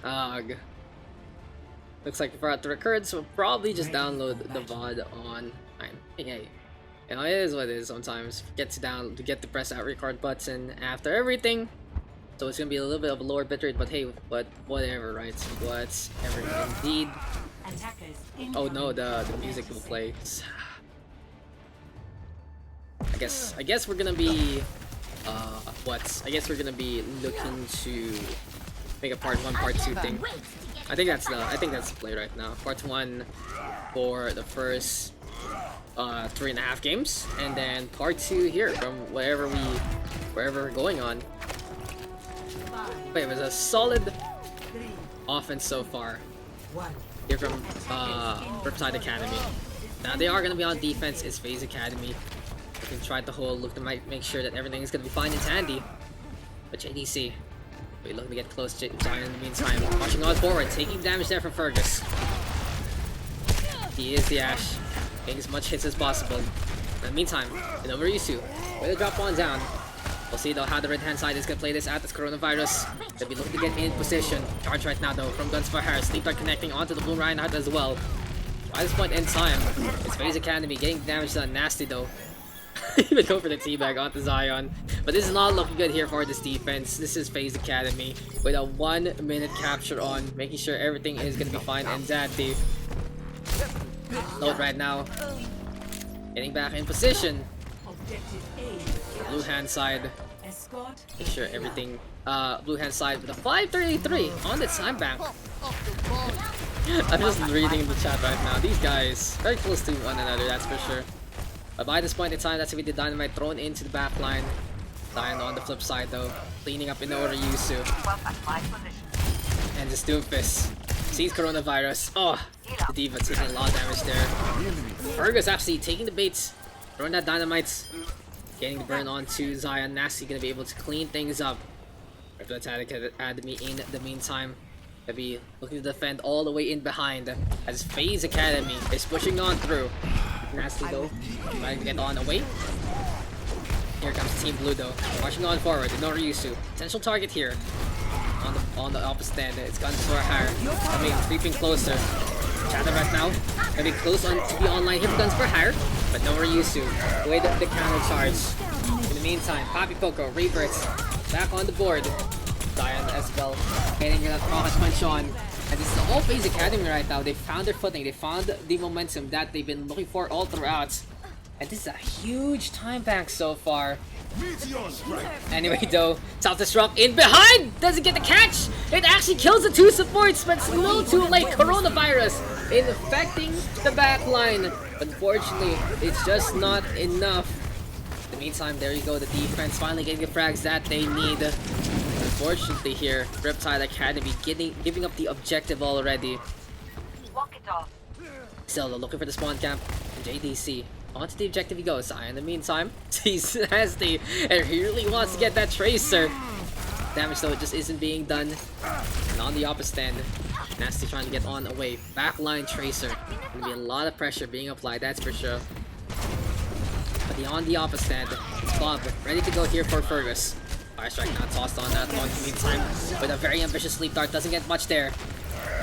Ugh. Looks like we forgot to record, so we'll probably just download the VOD on. Hey, you know, it is what it is sometimes. Forget to press that record button after everything. So it's gonna be a little bit of a lower bitrate, but hey, whatever, right? Whatever indeed. Oh no, the music will play. I guess we're gonna be I guess we're gonna be looking to make a part 1, part 2 thing. I think that's the play right now. Part 1 for the first 3.5 games, and then part 2 here from wherever we're going on. But it was a solid offense so far here from Riptide Academy. Now they are gonna be on defense. It's FaZe Academy. We can try to look to make sure that everything is gonna be fine in Tandy. But JDC, we're looking to get close to Zion in the meantime. Watching on forward, taking damage there from Fergus. He is the Ash, getting as much hits as possible. In the meantime, in OverRush, with a drop on down. We'll see though how the red hand side is gonna play this at this coronavirus. They'll be looking to get in position. Charge right now though from Guns for Harris. Sleep Dart connecting onto the blue Reinhardt as well. By this point in time, it's FaZe Academy getting damage done. Nasty though. Even go for the teabag onto Zion. But this is not looking good here for this defense. This is FaZe Academy with a 1-minute capture on, making sure everything is gonna be fine and dandy. Load right now. Getting back in position. Blue hand side. Make sure everything. Blue hand side with a 533 on the time bank. I'm just reading the chat right now. These guys very close to one another, that's for sure. But by this point in time, that's with the dynamite thrown into the back line. Zion on the flip side though, cleaning up in order Yusu. And the Doomfist sees coronavirus. Oh, the Diva taking a lot of damage there. Fergus actually taking the baits, throwing that dynamite, getting the burn onto Zion. Nasty gonna be able to clean things up. Riptide Academy in the meantime. Gonna be looking to defend all the way in behind as FaZe Academy is pushing on through. Nasty though, trying to get on away. Here comes Team Blue though, marching on forward. OverRush, potential target here. On the opposite end, it's Guns for Hire. Coming, creeping closer. Chatter right now, gonna be close on to be online here for Guns for Hire, but OverRush, the way that the counter charge. In the meantime, Poppy Poco, Rebirths, back on the board. Zion as well, getting that cross punch on. And this is all FaZe Academy right now. They found their footing. They found the momentum that they've been looking for all throughout. And this is a huge time bank so far. Anyway though, self-destruct in behind! Doesn't get the catch! It actually kills the 2 supports, but it's a little too late. Coronavirus infecting the back line. Unfortunately, it's just not enough. In the meantime, there you go. The defense finally getting the frags that they need. Unfortunately here, Riptide Academy giving up the objective already. Still looking for the spawn camp. JDC onto the objective he goes. In the meantime, he's nasty and he really wants to get that tracer. Damage though, it just isn't being done. And on the opposite end, Nasty trying to get on away. Backline tracer. Gonna be a lot of pressure being applied, that's for sure. But on the opposite end, it's Bob ready to go here for Fergus. Fire strike not tossed on that one. In the meantime, with a very ambitious sleep dart, doesn't get much there.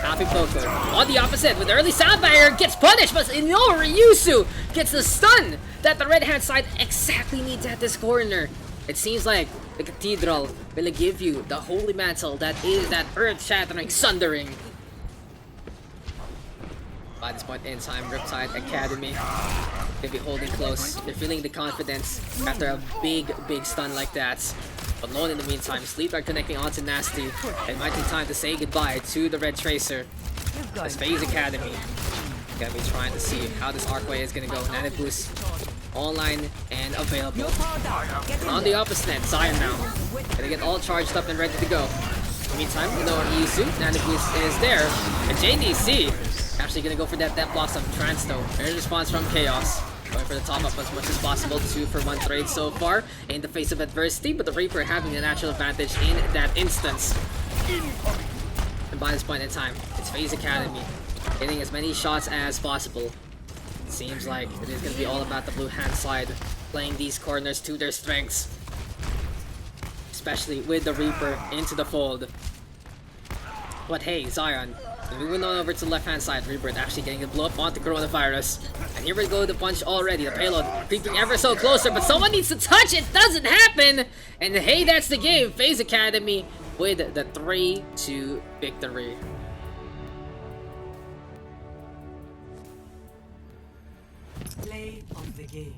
Happy Poker on the opposite with the early sound barrier, gets punished, but OverRush gets the stun that the red hand side exactly needs at this corner. It seems like the Cathedral will give you the holy mantle that is that earth-shattering sundering. By this point in time, Riptide Academy will be holding close. They're feeling the confidence after a big stun like that. But Lone in the meantime, Sleep are connecting onto Nasty. It might be time to say goodbye to the Red Tracer. As FaZe Academy gonna be trying to see how this arcway is gonna go. Nana Boost online and available. And on the opposite end, Zion now. Gonna get all charged up and ready to go. In the meantime, OverRush, Nana Boost is there. And JDC actually gonna go for that Blossom Trance though. Early response from Chaos. Going for the top up as much as possible. 2-for-1 trade so far in the face of adversity, but the Reaper having the natural advantage in that instance. And by this point in time, it's FaZe Academy hitting as many shots as possible. It seems like it is going to be all about the blue hand side, playing these corners to their strengths. Especially with the Reaper into the fold. But hey, Zion, moving on over to the left-hand side. Rebirth actually getting the blow up onto Coronavirus. And here we go, the punch already. The payload creeping ever so closer, but someone needs to touch it. Doesn't happen. And hey, that's the game. FaZe Academy with the 3-2 victory. Play of the game.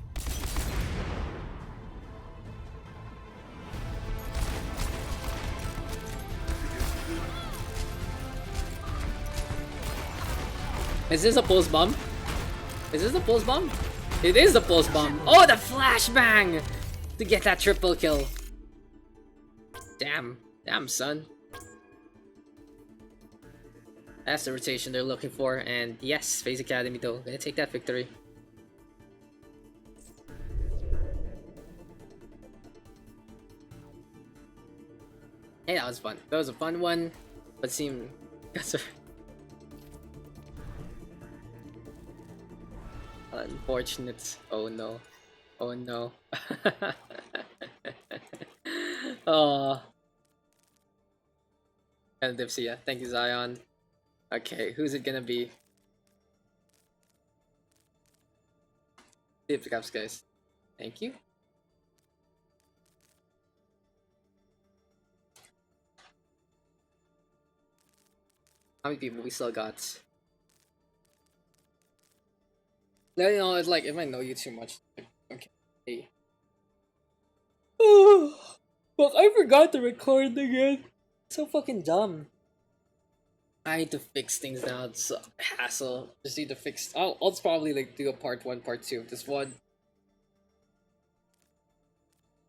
Is this a pulse bomb? Is this a pulse bomb? It is the pulse bomb. Oh, the flashbang to get that triple kill. Damn, son. That's the rotation they're looking for, and yes, FaZe Academy though, gonna take that victory. Hey, that was fun. That was a fun one, but seemed unfortunate. Oh no. Oh no. Oh. And Dipsy, thank you, Zion. Okay, who's it gonna be? Dip caps, guys. Thank you. How many people we still got? No, you know, it's like if I know you too much. Okay. Hey. Well, I forgot to record again. So fucking dumb. I need to fix things now. It's a hassle. Just need to fix. I'll probably like do a part 1, part 2 of this one.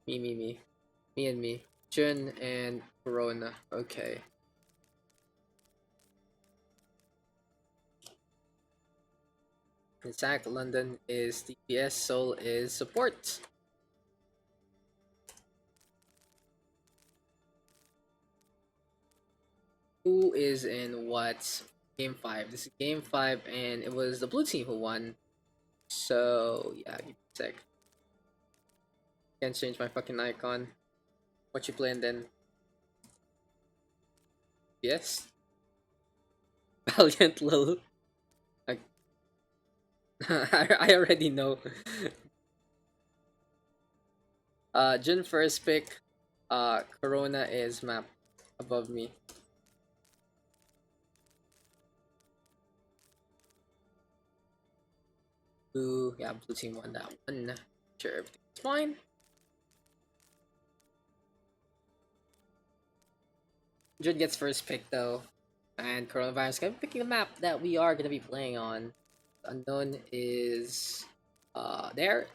Me and me. Jun and Corona. Okay. Zach London is DPS, Soul is support. Who is in what? Game 5. This is game 5, and it was the blue team who won. So, yeah, give me a sec. Can't change my fucking icon. What you playing then? Yes? Valiant Lil. I already know. Jun first pick. Corona is map above me. Blue, yeah, blue team won that one. Sure, everything's fine. Jun gets first pick though, and Coronavirus gonna be picking the map that we are gonna be playing on. Unknown is there.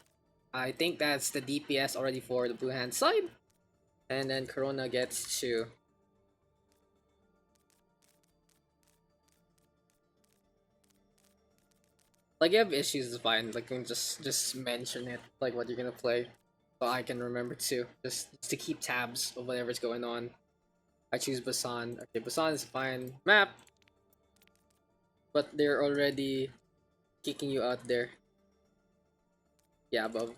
I think that's the DPS already for the blue hand side. And then Corona gets 2. Like, you have issues, is fine. Like, you can just mention it, like what you're gonna play, so I can remember too. Just to keep tabs of whatever's going on. I choose Busan. Okay, Busan is a fine map, but they're already kicking you out there. Yeah, above.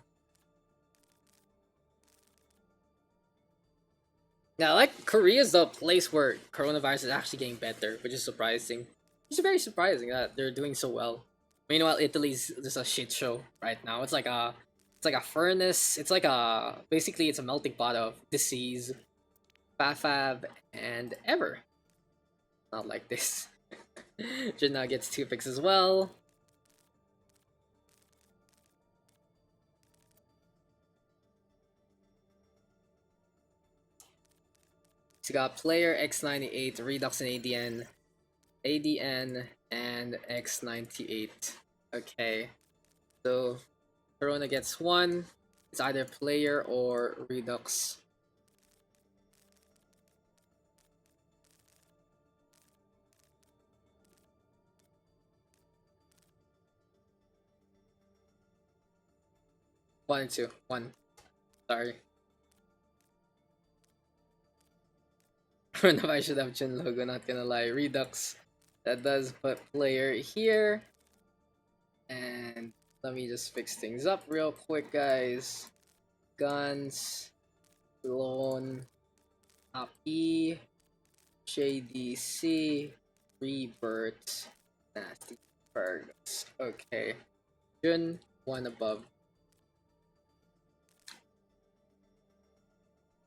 Yeah, like Korea's the place where Coronavirus is actually getting better, which is surprising. It's very surprising that they're doing so well. Meanwhile, Italy's just a shit show right now. It's like a furnace. It's like basically it's a melting pot of disease, Fafab, and ever. Not like this. Jinna gets 2 picks as well. So you got player X98, Redux and ADN, and X98. Okay. So Corona gets 1. It's either player or Redux. One and two. 1. Sorry. I don't know if I should have Jun logo, not gonna lie. Redux. That does put player here. And let me just fix things up real quick, guys. Guns. Clone. Copy. JDC, Rebirth, Nasty Burgers. Okay. Jun, one above.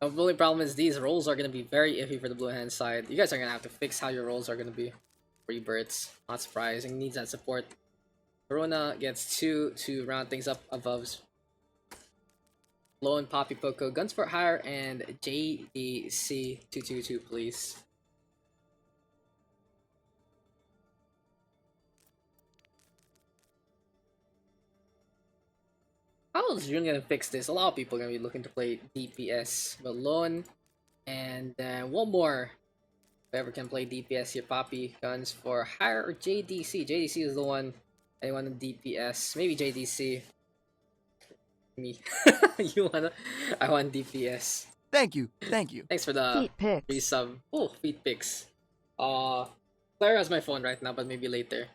The only problem is these rolls are gonna be very iffy for the blue hand side. You guys are gonna have to fix how your rolls are gonna be. Rebirths, not surprising, needs that support. Corona gets 2 to round things up above. Low and Poppy Poco, Guns for Hire, and JDC 222, please. How is Jun gonna fix this? A lot of people are gonna be looking to play DPS, but Lone and one more. Whoever can play DPS here, Poppy, Guns for Hire, or JDC. JDC is the one. Anyone in DPS? Maybe JDC. Me. You wanna? I want DPS. Thank you. Thank you. Thanks for the resub. Oh, feet pics. Claire has my phone right now, but maybe later.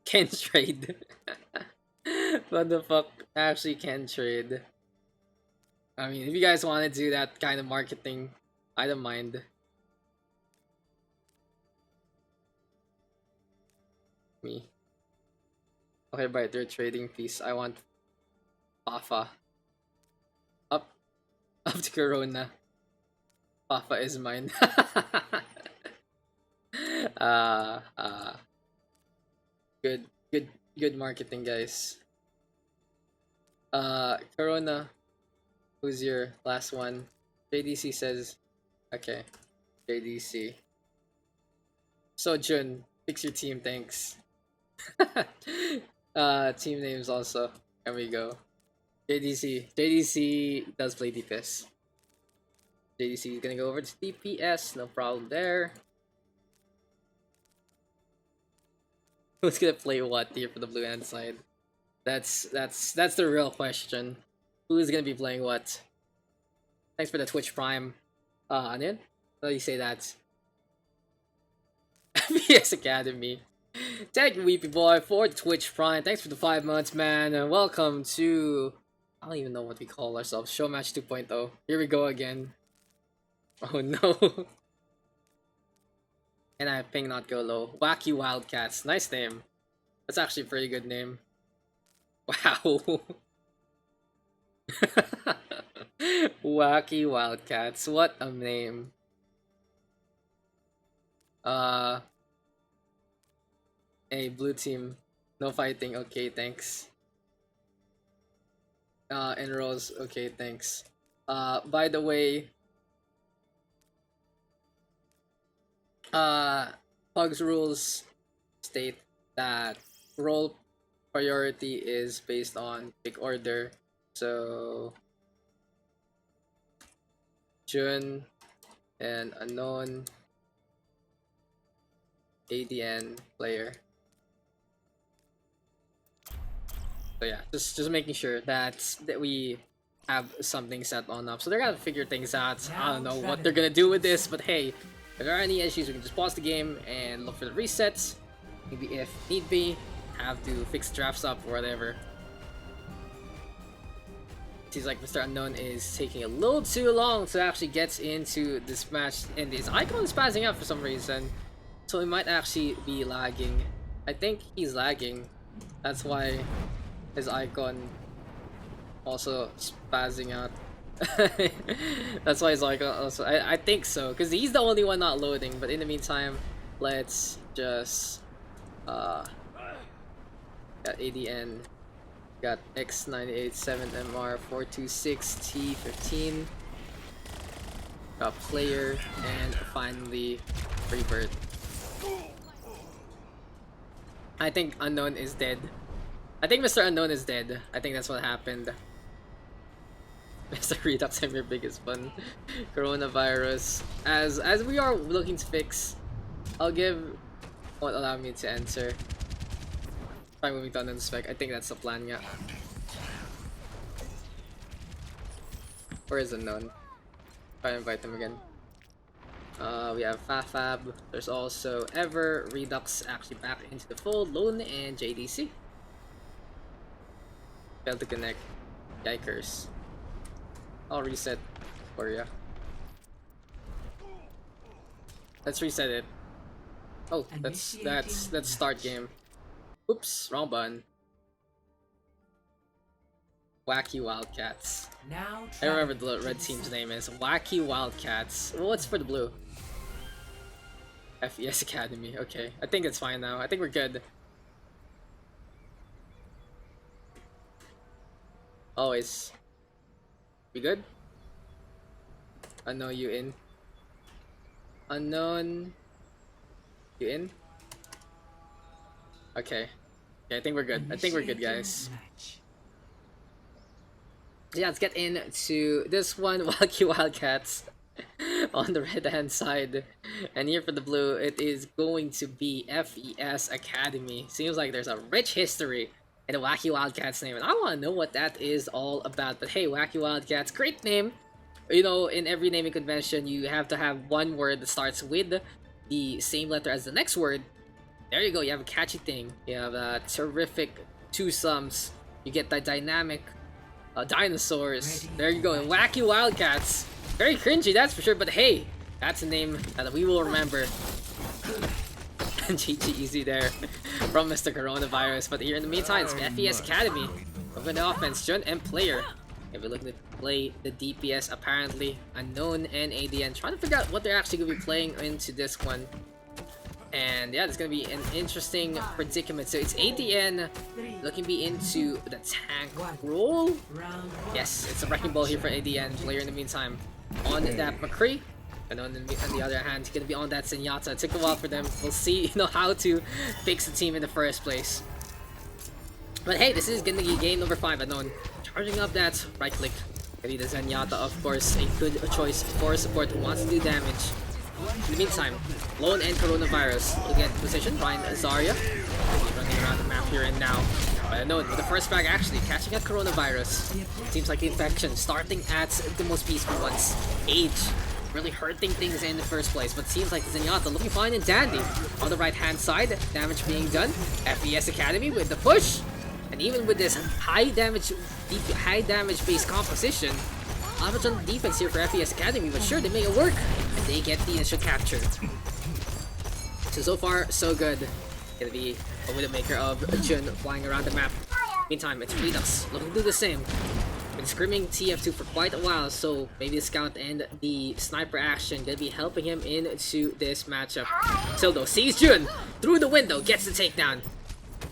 Can trade. What the fuck? Actually can trade. I mean, if you guys want to do that kind of marketing, I don't mind. Me. Okay, but they're trading piece. I want Fafa. Up to Corona. Fafa is mine. Good marketing, guys. Corona, who's your last one? JDC says, okay, JDC. So Jun, fix your team, thanks. Team names also. There we go. JDC does play DPS. JDC is gonna go over to DPS, no problem there. Who's gonna play what here for the blue hand side? That's the real question. Who's gonna be playing what? Thanks for the Twitch Prime. Anin? How do you say that? FPS Academy. Thank you, Weepy Boy, for the Twitch Prime. Thanks for the 5 months, man. And welcome to... I don't even know what we call ourselves. Showmatch 2.0. Here we go again. Oh no. And I have Ping Not Go Low. Wacky Wildcats. Nice name. That's actually a pretty good name. Wow. Wacky Wildcats. What a name. Hey, blue team. No fighting. Okay, thanks. Enrolls. Okay, thanks. By the way, PUGS rules state that role priority is based on pick order. So Jun and unknown ADN player. So yeah, just making sure that we have something set on up. So they're gonna figure things out. I don't know what they're gonna do with this, but hey, if there are any issues, we can just pause the game and look for the resets. Maybe if need be, have to fix drafts up or whatever. Seems like Mr. Unknown is taking a little too long to actually get into this match, and his icon is passing out for some reason. So he might actually be lagging. I think he's lagging. That's why his icon also spazzing out. That's why his icon also... I think so, because he's the only one not loading. But in the meantime, let's just... got ADN. Got X98 7MR 426 T15. Got player, and finally Rebirth. I think Unknown is dead. I think Mr. Unknown is dead. I think that's what happened. Mr. Redux, I'm your biggest fun. Coronavirus. As we are looking to fix, I'll give... won't allow me to answer. Try moving to unknown spec. I think that's the plan, yeah. Where is Unknown? Try to invite him again. We have Fafab. There's also Ever, Redux actually back into the fold, Lone, and JDC. Failed to connect. Yikers. I'll reset for ya. Let's reset it. Oh, that's start game. Oops, wrong button. Wacky Wildcats. Now I remember the red team's name is Wacky Wildcats. Well, what's for the blue? FES Academy. Okay, I think it's fine now. I think we're good. Always. We good? Unknown, you in? Unknown. You in? Okay. Yeah, I think we're good. I think we're good, guys. Yeah, let's get into this one. Wacky Wildcats on the right hand side, and here for the blue it is going to be FES Academy. Seems like there's a rich history in the Wacky Wildcats name, and I want to know what that is all about. But hey, Wacky Wildcats, great name. You know, in every naming convention you have to have one word that starts with the same letter as the next word. There you go, you have a catchy thing, you have a terrific two-sums, you get the dynamic dinosaurs. There you go, and Wacky Wildcats. Very cringy, that's for sure, but hey, that's a name that we will remember. GG easy there from Mr. Coronavirus. But here in the meantime, it's FES Academy. Over the offense, Jun and player. If we're looking to play the DPS, apparently Unknown and ADN, trying to figure out what they're actually going to be playing into this one. And yeah, it's going to be an interesting predicament. So it's ADN looking to be into the tank role. Yes, it's a wrecking ball here for ADN. Player in the meantime on that McCree. And on the other hand, he's going to be on that Zenyatta. It took a while for them. We'll see, how to fix the team in the first place. But hey, this is going to be game number 5. Unknown charging up that right click. Gonna be the Zenyatta, of course, a good choice for support who wants to do damage. In the meantime, Lone and Coronavirus will get position. Ryan Zarya running around the map here and now. But Unknown with the first frag actually catching at Coronavirus. Seems like the infection starting at the most peaceful ones. Age really hurting things in the first place, but seems like Zenyatta looking fine and dandy. On the right hand side, damage being done. FES Academy with the push. And even with this high damage based composition, not much on the defense here for FES Academy, but sure, they make it work, and they get the initial capture. So far, so good. Gonna be a Widowmaker of Jun flying around the map. Meantime, it's Redux looking to do the same. Been screaming TF2 for quite a while, so maybe the scout and the sniper action gonna be helping him into this matchup. Sildo sees Jun through the window, gets the takedown.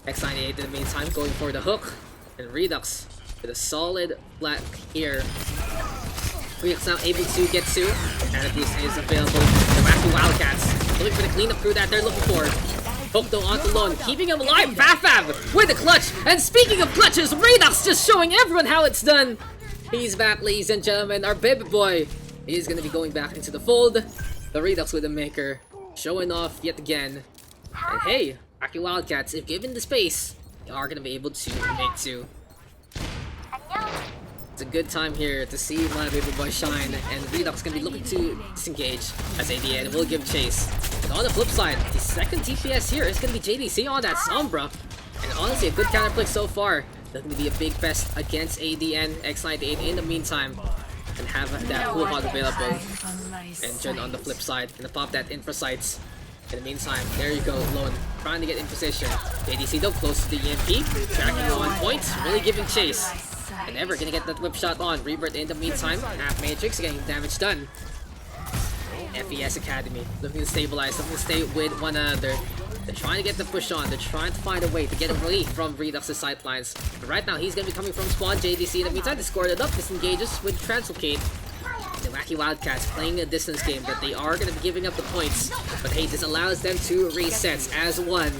X98 in the meantime going for the hook, and Redux with a solid flank here. Redux now able to get to, and at least is available. The Wacky Wildcats looking for the cleanup crew that they're looking for. Hook though onto Lone, keeping him alive. Fafab with the clutch, and speaking of clutches, Redux just showing everyone how it's done. He's back, ladies and gentlemen. Our baby boy is going to be going back into the fold. The Redux with the maker, showing off yet again. And hey, Wacky Wildcats, if given the space, they are going to be able to make two. It's a good time here to see my baby boy shine, and Redux going to be looking to disengage as ADN will give chase. And on the flip side, the second TPS here is going to be JDC on that Sombra. And honestly, a good counterplay so far. Looking to be a big fest against ADN, X98 in the meantime. And have that cool hog available. And Jun on the flip side, gonna pop that infra sights. In the meantime, there you go, Lone, trying to get in position. JDC though, close to the EMP, tracking on point, really giving chase. And never gonna get that whip shot on. Rebirth in the meantime, half Matrix getting damage done. FES Academy looking to stabilize, looking to stay with one another. They're trying to get the push on, they're trying to find a way to get away from Redux's sightlines. But right now, he's gonna be coming from spawn. JDC in the meantime, they scored it up, disengages with Translocate. The Wacky Wildcats playing a distance game that they are going to be giving up the points. But hey, this allows them to reset as one.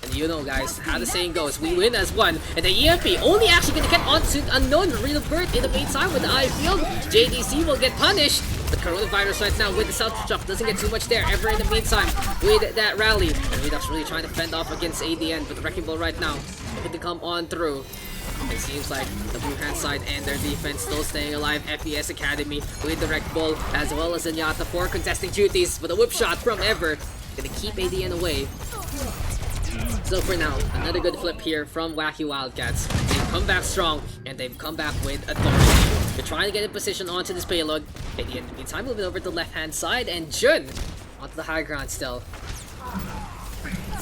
And you know guys, how the saying goes, we win as one. And the EMP only actually going to get onto Unknown Rebirth in the meantime with the eye field. JDC will get punished. But Coronavirus right now with the self-destruct doesn't get too much there ever in the meantime with that rally. And Redux really trying to fend off against ADN, but the Wrecking Ball right now looking to come on through. It seems like the blue hand side and their defense still staying alive. FES Academy with the Wreck Ball as well as Zenyatta for contesting duties. But a whip shot from Ever gonna keep ADN away. So for now, another good flip here from Wacky Wildcats. They've come back strong and they've come back with authority. They're trying to get in position onto this payload. ADN in the meantime moving over to the left hand side, and Jun onto the high ground still.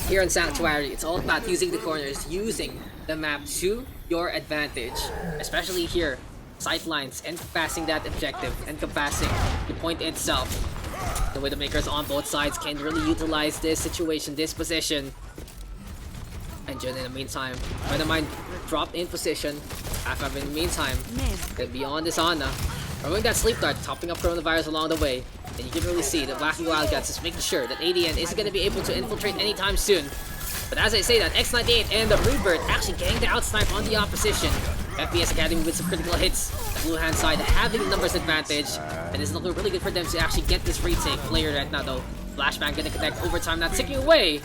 Here in Sanctuary, it's all about using the corners, using the map to your advantage. Especially here, sightlines, encompassing that objective, encompassing the point itself. The Widowmakers on both sides can really utilize this situation, this position. And Jun in the meantime, Dynamite dropped in position. Half in the meantime, gonna be on this Ana. Throwing that sleep dart, topping up coronavirus along the way. And you can really see that Wacky Wildcats is making sure that ADN isn't going to be able to infiltrate anytime soon. But as I say that, X98 and the Rebirth actually getting the outsnipe on the opposition. FPS Academy with some critical hits. The blue hand side having the numbers advantage. And it's looking really good for them to actually get this retake. Player right now though. Flashbang gonna connect overtime, not ticking away.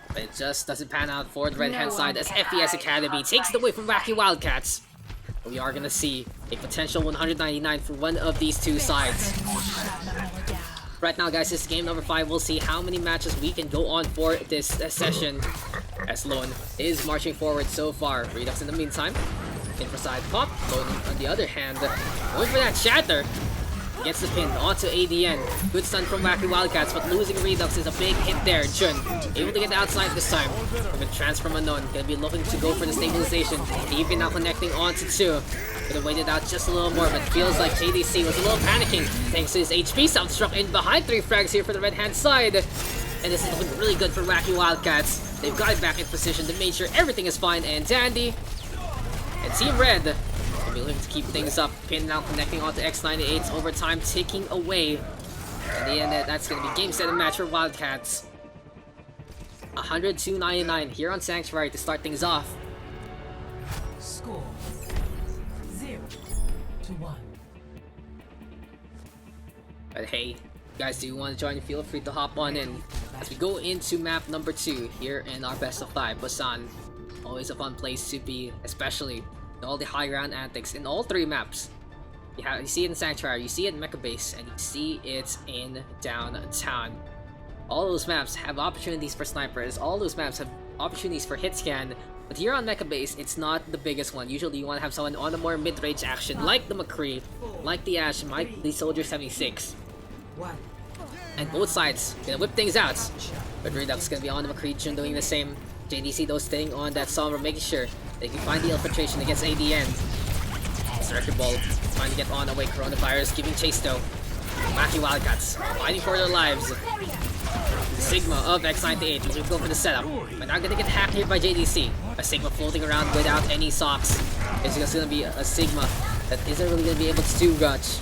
But it just doesn't pan out for the red hand side as FPS Academy takes it away from Wacky Wildcats. We are gonna see a potential 199 for one of these two sides. Right now, guys, this is game number 5. We'll see how many matches we can go on for this session. As Lone is marching forward so far. Redux in the meantime. In for side pop. Lone on the other hand, going for that shatter. Gets the pin onto ADN. Good stun from Wacky Wildcats, but losing Redux is a big hit there. Jun able to get the outside this time. With transfer unknown, gonna be looking to go for the stabilization. Even now connecting onto 2. Could have waited out just a little more, but feels like JDC was a little panicking thanks to his HP. Self-struck in behind 3 frags here for the red hand side. And this is looking really good for Wacky Wildcats. They've got it back in position to make sure everything is fine and dandy. And Team Red be looking to keep things up. Pin now connecting onto X98's overtime, taking away. In the end, that's going to be game, set, and match for Wildcats. 102.99 here on Sanctuary to start things off. Score 0-1. But hey, you guys do want to join, feel free to hop on in as we go into map number 2 here in our best of 5. Busan, always a fun place to be, especially all the high ground antics in all 3 maps. You see it in Sanctuary, you see it in Mecha Base, and you see it in Downtown. All those maps have opportunities for snipers, all those maps have opportunities for hit scan, but here on Mecha Base, it's not the biggest one. Usually you want to have someone on a more mid-range action, like the McCree, like the Ash, like the Soldier 76. And both sides gonna whip things out. But Redux gonna be on the McCree, Jun doing the same. JDC though staying on that Sombra, making sure they can find the infiltration against ADN. Record Ball trying to get on away. Coronavirus giving chase though. Wacky Wildcats fighting for their lives. Sigma of X98 looking to go for the setup, but not gonna get hacked here by JDC. A Sigma floating around without any socks. It's just gonna be a Sigma that isn't really gonna be able to do much.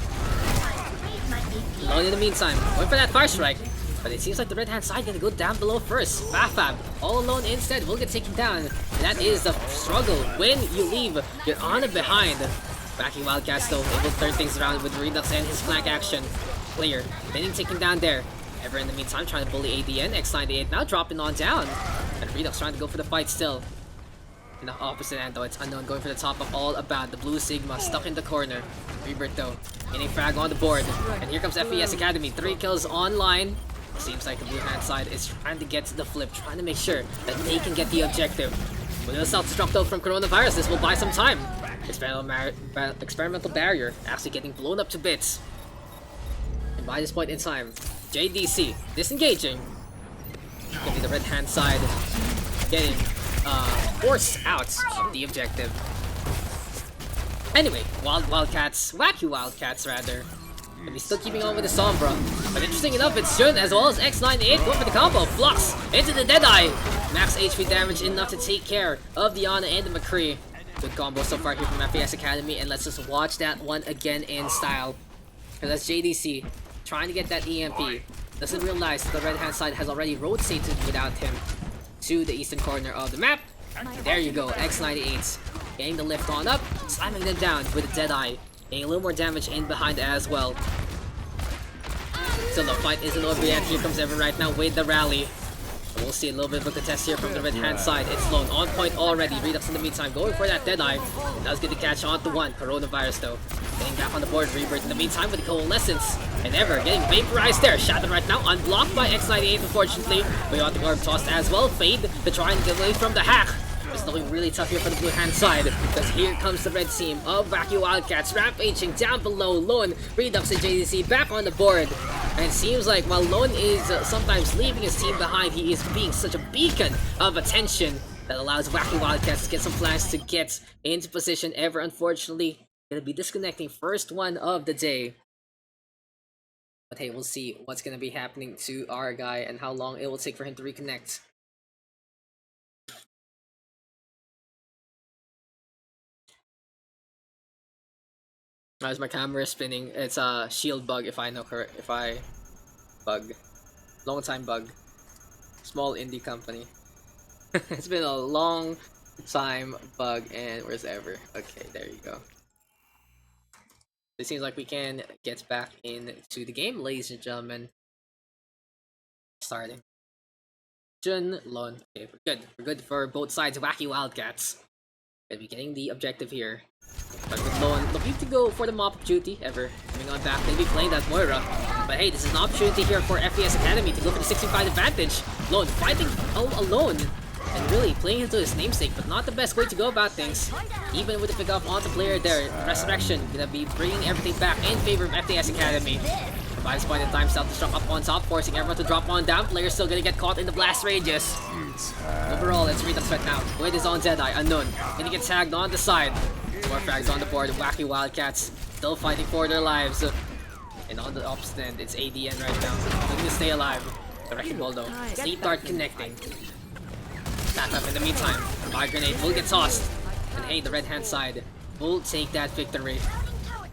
Lone in the meantime, going for that fire strike. But it seems like the red hand side gonna go down below first. Fab all alone instead will get taken down. And that is the struggle when you leave your Ana behind. Wacky Wildcats though able to turn things around with Redux and his flank action. Player getting taken down there. Ever in the meantime trying to bully ADN. X98 now dropping on down. And Redux trying to go for the fight still. In the opposite end though, it's Unknown going for the top of all about. The blue Sigma stuck in the corner. Rebirth though getting frag on the board. And here comes FES Academy. 3 kills online. Seems like the blue hand side is trying to get to the flip, trying to make sure that they can get the objective. With a self-destruct though from Coronavirus, this will buy some time. Experimental barrier actually getting blown up to bits. And by this point in time, JDC disengaging. Gonna be the red hand side getting forced out of the objective. Anyway, Wacky Wildcats rather. And he's still keeping on with the Sombra. But interesting enough, it's Jun as well as X98 going for the combo. Flux into the Deadeye. Max HP damage enough to take care of the Ana and the McCree. Good combo so far here from FES Academy. And let's just watch that one again in style. And that's JDC trying to get that EMP. Doesn't realize the red hand side has already rotated without him to the eastern corner of the map. There you go, X98 getting the lift on up, slamming them down with a Deadeye. Getting a little more damage in behind as well. Still the fight isn't over yet. Here comes Evan right now with the rally. We'll see a little bit of a contest here from the red hand side. It's Lone on point already. Redux in the meantime going for that Deadeye. That's going to catch on to one. Coronavirus though getting back on the board. Rebirth in the meantime with the Coalescence. And Ever getting vaporized there. Shattered right now. Unblocked by X98 unfortunately. We want the orb tossed as well. Fade to try and get away from the hack. It's looking really tough here for the blue hand side, because here comes the red team of Wacky Wildcats rampaging down below. Lone, Redux, and JDC back on the board. And it seems like while Lone is sometimes leaving his team behind, he is being such a beacon of attention that allows Wacky Wildcats to get some plans to get into position. Ever, unfortunately, gonna be disconnecting first one of the day. But hey, we'll see what's gonna be happening to our guy and how long it will take for him to reconnect. As my camera is spinning, it's a shield bug if I know correct. If I bug, long time bug, small indie company. It's been a long time bug, and where's Ever? Okay, there you go. It seems like we can get back into the game, ladies and gentlemen. Starting. Jun, Lone. Okay, we're good. We're good for both sides. Wacky Wildcats. Gonna be getting the objective here. But with Lone looking to go for the mop duty. Ever coming on back, maybe playing that Moira. But hey, this is an opportunity here for FES Academy to go for the 65 advantage. Lone fighting all alone and really playing into his namesake, but not the best way to go about things. Even with the pick up on the player there, Resurrection gonna be bringing everything back in favor of FES Academy. By this point in time, self-destruct up on top, forcing everyone to drop on down. Players still gonna get caught in the blast rages. Overall, it's Redux right now with his own Jedi, Unknown. Gonna get tagged on the side. More frags on the board. Wacky Wildcats still fighting for their lives. And on the opposite end, it's ADN right now. Looking to stay alive. The Wrecking Ball though. Sleep Dart connecting. Back up in the meantime. Fire Grenade will get tossed. And hey, the red hand side will take that victory.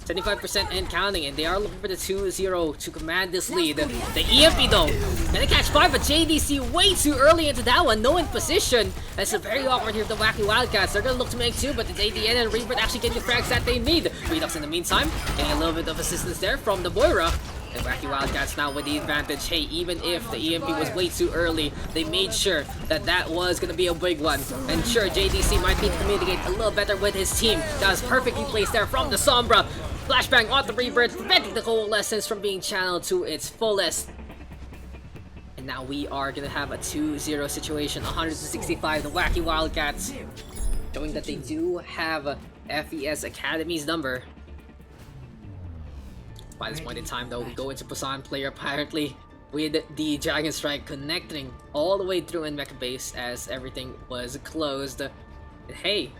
75% and counting, and they are looking for the 2-0 to command this lead. The EMP though, gonna catch 5, but JDC way too early into that one, no in position. That's very awkward here for the Wacky Wildcats. They're gonna look to make 2, but it's ADN and Rebirth actually getting the frags that they need. Redux in the meantime, getting a little bit of assistance there from the Moira. And Wacky Wildcats now with the advantage. Hey, even if the EMP was way too early, they made sure that that was gonna be a big one. And sure, JDC might need to communicate a little better with his team. That was perfectly placed there from the Sombra. Flashbang on the Rebirth, preventing the coalescence from being channeled to its fullest. And now we are gonna have a 2-0 situation, 165, the Wacky Wildcats, showing that they do have FES Academy's number. By this point in time though, we go into Busan player apparently with the Dragon Strike connecting all the way through in Mecha Base as everything was closed. And hey,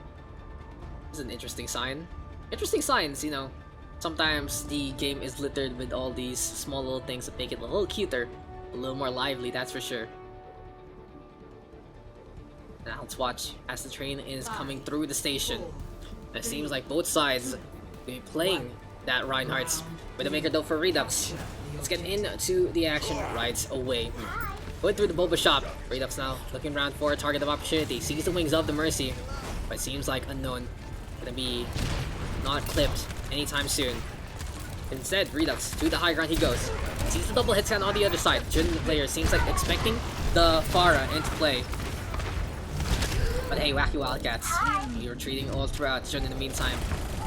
this is an interesting sign. Interesting signs, you know. Sometimes the game is littered with all these small little things that make it a little cuter, a little more lively, that's for sure. Now let's watch as the train is coming through the station. It seems like both sides will be playing that Reinhardt's with a maker though for Redux. Let's get into the action right away. Going through the Boba shop, Redux now looking around for a target of opportunity. Sees the wings of the Mercy, but it seems like Unknown gonna be not clipped anytime soon. Instead, Redux to the high ground he goes. Sees the double hit scan on the other side. Jun, the player, seems like expecting the Pharah into play. But hey, Wacky Wildcats, you're retreating all throughout. Jun in the meantime,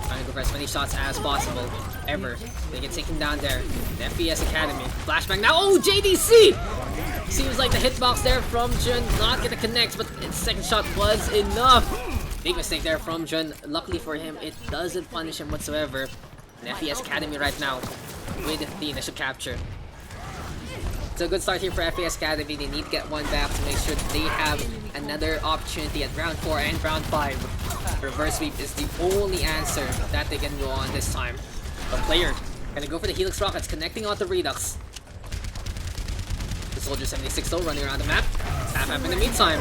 trying to go for as many shots as possible. Ever, they get taken down there. The FES Academy. Flashbang now. Oh, JDC! Seems like the hitbox there from Jun not gonna connect, but its second shot was enough. Big mistake there from Jun. Luckily for him, it doesn't punish him whatsoever. And FES Academy right now with the initial capture. It's a good start here for FES Academy. They need to get one back to make sure that they have another opportunity at round 4 and round 5. Reverse sweep is the only answer that they can go on this time. The player gonna go for the Helix Rockets, connecting onto Redux. The Soldier 76 though running around the map. Snap in the meantime,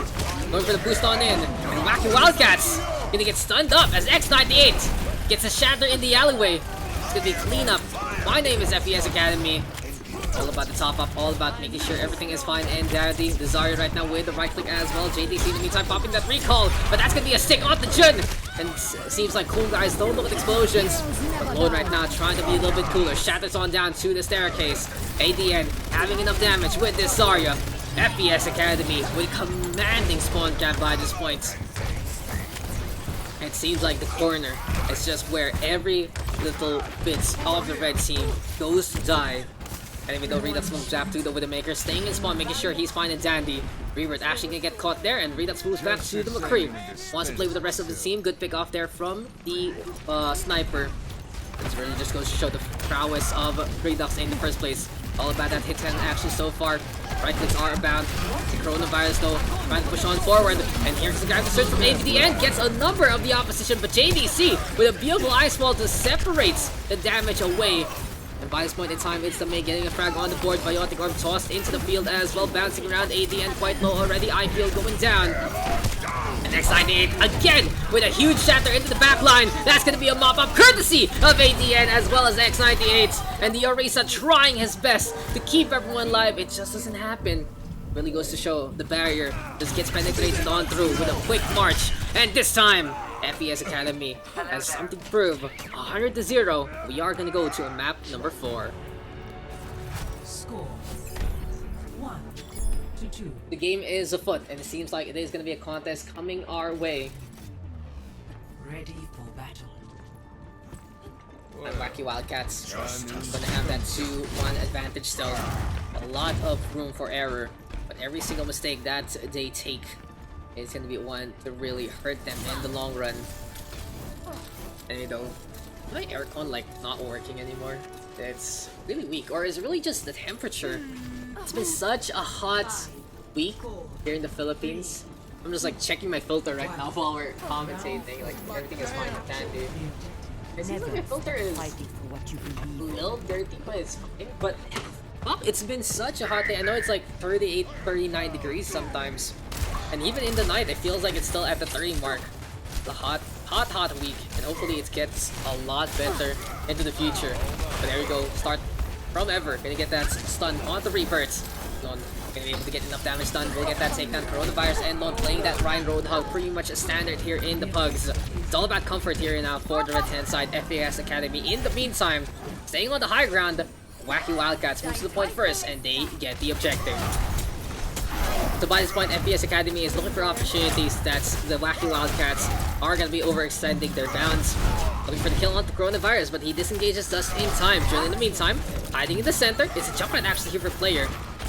going for the boost on in. And Wacky Wildcats gonna get stunned up as X98 gets a shatter in the alleyway. It's gonna be cleanup. My name is FES Academy. All about the top up, all about making sure everything is fine and dandy. The Zarya right now with the right click as well. JDC in the meantime popping that recall, but that's gonna be a stick on the Jun. And seems like cool guys don't look at explosions. But Lone right now trying to be a little bit cooler. Shatters on down to the staircase. ADN having enough damage with this Zarya. FES Academy with commanding spawn camp by this point. It seems like the corner is just where every little bit of the red team goes to die. And even though Redux moves back to the Widowmaker, staying in spawn, making sure he's fine and dandy. Rebirth actually gonna get caught there, and Redux moves back to the McCree. Wants to play with the rest of the team. Good pick off there from the sniper. This really just goes to show the prowess of Redux in the first place. All about that hit action so far. Right clicks are abound. The coronavirus though, trying to push on forward. And here's the grab the search from AVD and gets a number of the opposition. But JDC with a beautiful ice wall to separate the damage away. And by this point in time, it's the May getting a frag on the board. Biotic Orb tossed into the field as well, bouncing around ADN quite low already. I feel going down. And X98 again with a huge shatter into the back line. That's going to be a mop-up courtesy of ADN as well as X98. And the Orisa trying his best to keep everyone alive. It just doesn't happen. Really goes to show the barrier just gets penetrated on through with a quick march. And this time, FES Academy has something to prove. 100-0. We are going to go to a map number 4. Score 1-2. The game is afoot, and it seems like it is going to be a contest coming our way. Ready for battle. And Wacky Wildcats going to have that 2-1 advantage still. A lot of room for error, but every single mistake that they take is going to be one to really hurt them in the long run. And you know, my aircon like not working anymore. It's really weak, or is it really just the temperature? It's been such a hot week here in the Philippines. I'm just like checking my filter right now while we're commentating. Like everything is fine and dandy. It seems like my filter is a little dirty, but it's fine. But it's been such a hot day. I know it's like 38, 39 degrees sometimes. And even in the night, it feels like it's still at the 30 mark. It's a hot week. And hopefully it gets a lot better into the future. But there we go. Start from Ever. Gonna get that stun on the Rebirths. Lon gonna be able to get enough damage done. We'll get that takedown. Coronavirus and Lon playing that Ryan Roadhog. Pretty much a standard here in the PUGS. It's all about comfort here now for the right-hand side FAS Academy. In the meantime, staying on the high ground, Wacky Wildcats moves to the point first, and they get the objective. So by this point, FPS Academy is looking for opportunities that the Wacky Wildcats are going to be overextending their bounds. Looking for the kill on the Coronavirus, but he disengages just in time. During in the meantime, hiding in the center, it's a jump right actually here for player.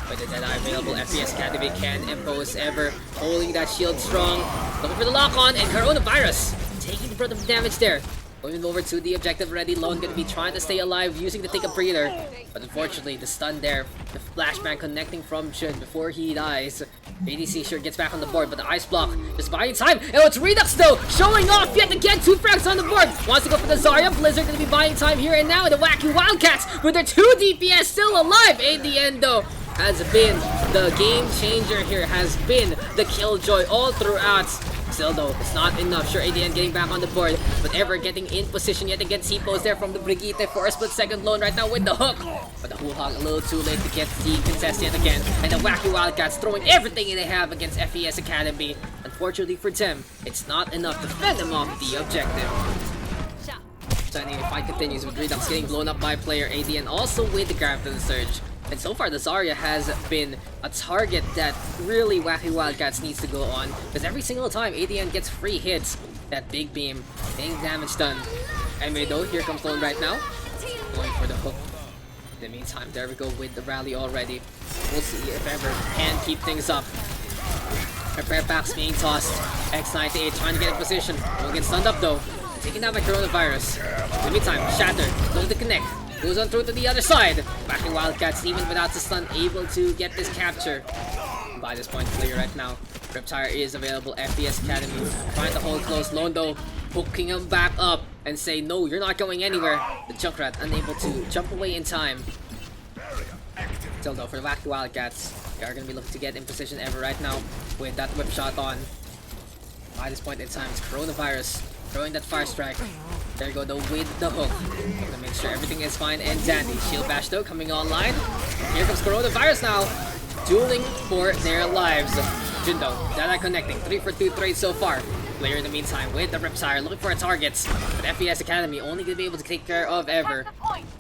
With the Deadeye available, FPS Academy can impose Ever, holding that shield strong. Looking for the lock-on, and Coronavirus taking the brunt of the damage there. Moving over to the objective already. Lone gonna be trying to stay alive using the take a breather. But unfortunately, the stun there, the flashbang connecting from Jun before he dies. ADC sure gets back on the board, but the ice block just buying time. And it's Redux though, showing off yet again. 2 frags on the board. Wants to go for the Zarya. Blizzard gonna be buying time here and now. And the Wacky Wildcats with their 2 DPS still alive. ADN though has been the game changer here, has been the killjoy all throughout. Still though, it's not enough. Sure, ADN getting back on the board, but Ever getting in position yet again. C-pose there from the Brigitte for a split second Lone right now with the hook. But the Hulhog a little too late to get the contest yet again. And the Wacky Wildcats throwing everything they have against FES Academy. Unfortunately for them, it's not enough to fend them off the objective. So anyway, the fight continues with Redux getting blown up by player ADN, also with the grab to the surge. And so far, the Zarya has been a target that really Wacky Wildcats needs to go on. Because every single time ADN gets free hits, that big beam, getting damage done. Anyway though, here comes Lone right now. Going for the hook. In the meantime, there we go with the rally already. We'll see if Ever can keep things up. Prepare packs being tossed. X98 trying to get in position. Won't get stunned up though. Taking down by Coronavirus. In the meantime, Shatter, looking to connect. Goes on through to the other side. Wacky Wildcats, even without the stun, able to get this capture. By this point, clear right now. Reptire is available. FPS Academy trying to hold close. Lone though, hooking him back up and say, no, you're not going anywhere. The Junkrat unable to jump away in time. Still though, for the Wacky Wildcats, they are going to be looking to get in position Ever right now with that whip shot on. By this point in time, it's Coronavirus throwing that fire strike. There you go though with the hook. To make sure everything is fine and dandy. Shield bash though coming online. Here comes Coronavirus now. Dueling for their lives. Jundo, Dada connecting. 3 for 2 trades so far. Player in the meantime with the Ripsire looking for targets. But FES Academy only gonna be able to take care of Ever.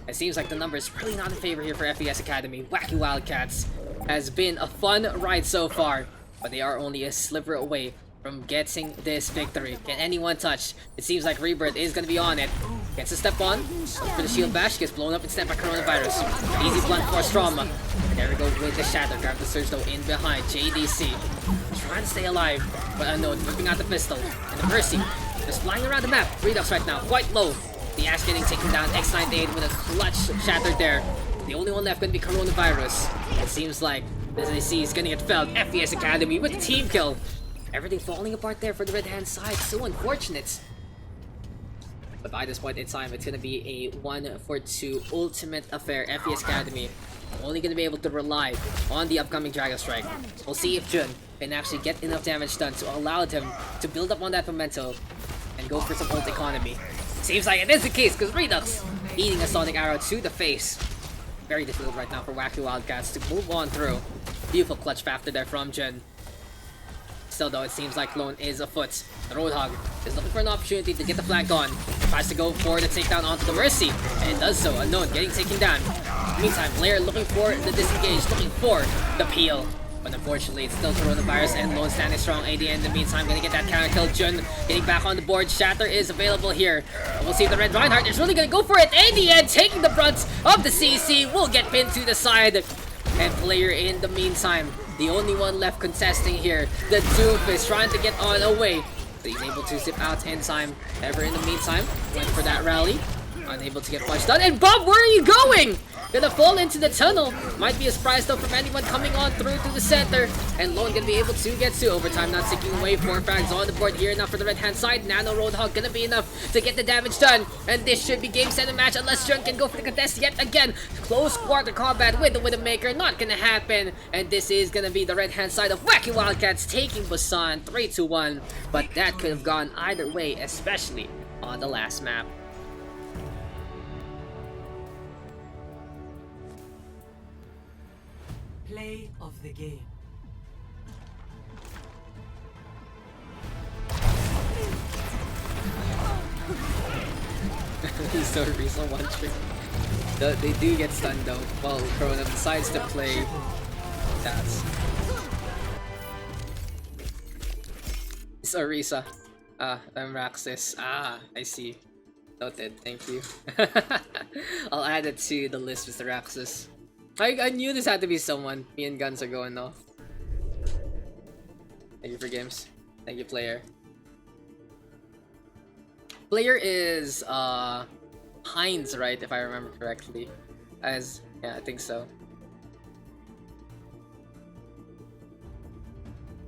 It seems like the numbers really not in favor here for FES Academy. Wacky Wildcats has been a fun ride so far, but they are only a sliver away from getting this victory. Can anyone touch? It seems like Rebirth is going to be on it. Gets a step on. For the shield bash. Gets blown up instead by Coronavirus. Easy blunt force trauma. And there we go with the shatter. Grab the surge though in behind. JDC. Trying to stay alive. But Unknown whipping out the pistol. And the Mercy. Just flying around the map. 3 Daks right now. Quite low. The Ash getting taken down. X98 with a clutch shatter there. The only one left gonna be Coronavirus. It seems like as I see he's gonna get felled. FES Academy with the team kill. Everything falling apart there for the red hand side. So unfortunate. But by this point in time, it's gonna be a 1-for-2 ultimate affair. FES Academy only gonna be able to rely on the upcoming Dragon Strike. We'll see if Jun can actually get enough damage done to allow him to build up on that momentum and go for some ult economy. Seems like it is the case because Redux eating a Sonic Arrow to the face. Very difficult right now for Wacky Wildcats to move on through. Beautiful clutch factor there from Jun. Still though, it seems like Clone is afoot. The Roadhog is looking for an opportunity to get the flank on. Tries to go for the takedown onto the Mercy, and it does so. Unknown getting taken down. Meantime, Blair looking for the disengage, looking for the peel. But unfortunately, it's still Coronavirus and Lone standing strong. AD in the meantime, gonna get that counter kill. Jun getting back on the board. Shatter is available here. And we'll see if the Red Reinhardt is really gonna go for it. AD taking the brunt of the CC will get pinned to the side. And Player in the meantime, the only one left contesting here. The Doomfist trying to get on away. But he's able to zip out in time. Ever in the meantime, went for that rally. Unable to get punched done. And Bob, where are you going? Gonna fall into the tunnel. Might be a surprise though from anyone coming on through to the center. And Lone gonna be able to get to overtime, not ticking away. 4 frags on the board here enough for the red hand side. Nano Roadhog gonna be enough to get the damage done. And this should be game 7 match unless Jun can go for the contest yet again. Close quarter combat with the Widowmaker, not gonna happen. And this is gonna be the red hand side of Wacky Wildcats taking Busan 3-1. But that could have gone either way, especially on the last map. Play of the game. He's so recent one trick. They do get stunned though, while Corona decides to play Daks. It's Orisa. I'm Raxus. I see. Noted, thank you. I'll add it to the list, Mr. Raxus. I knew this had to be someone. Me and Guns are going off. Thank you for games. Thank you, Player. Player is Heinz, right? If I remember correctly. Yeah, I think so.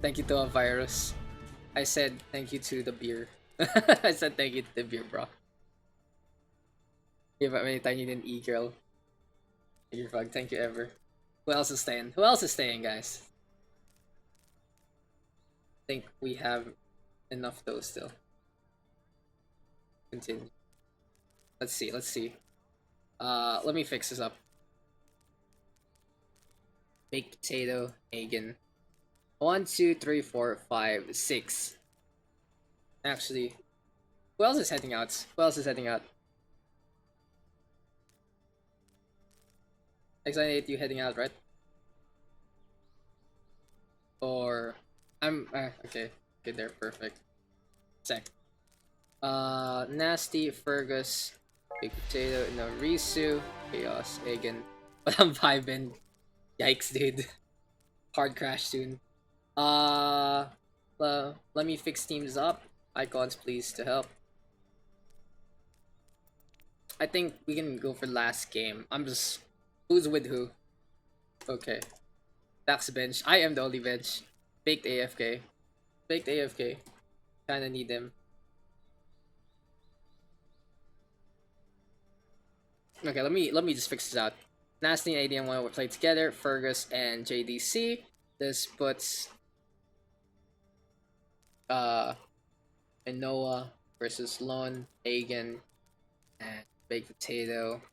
Thank you to a virus. I said thank you to the beer. I said thank you to the beer, bro. Yeah, but anytime you didn't eat, girl. Thank you, Frog. Thank you, Ever. Who else is staying? Who else is staying, guys? I think we have enough though still. Continue. Let's see, let's see. Let me fix this up. Baked potato, Agan. 1, 2, 3, 4, 5, 6. Actually, who else is heading out? Who else is heading out? X98, you heading out, right? Or I'm okay. Okay, they're perfect. Sec. Nasty, Fergus, Big Potato, no Risu, Chaos, Agan. But I'm vibing. Yikes, dude. Hard crash soon. Let me fix teams up. Icons, please, to help. I think we can go for last game. I'm just... Who's with who? Okay. Daks bench. I am the only bench. Baked AFK. Baked AFK. Kinda need them. Okay, let me just fix this out. Nasty and ADM want to play together. Fergus and JDC. This puts Noah versus Lon, Agan, and Baked Potato.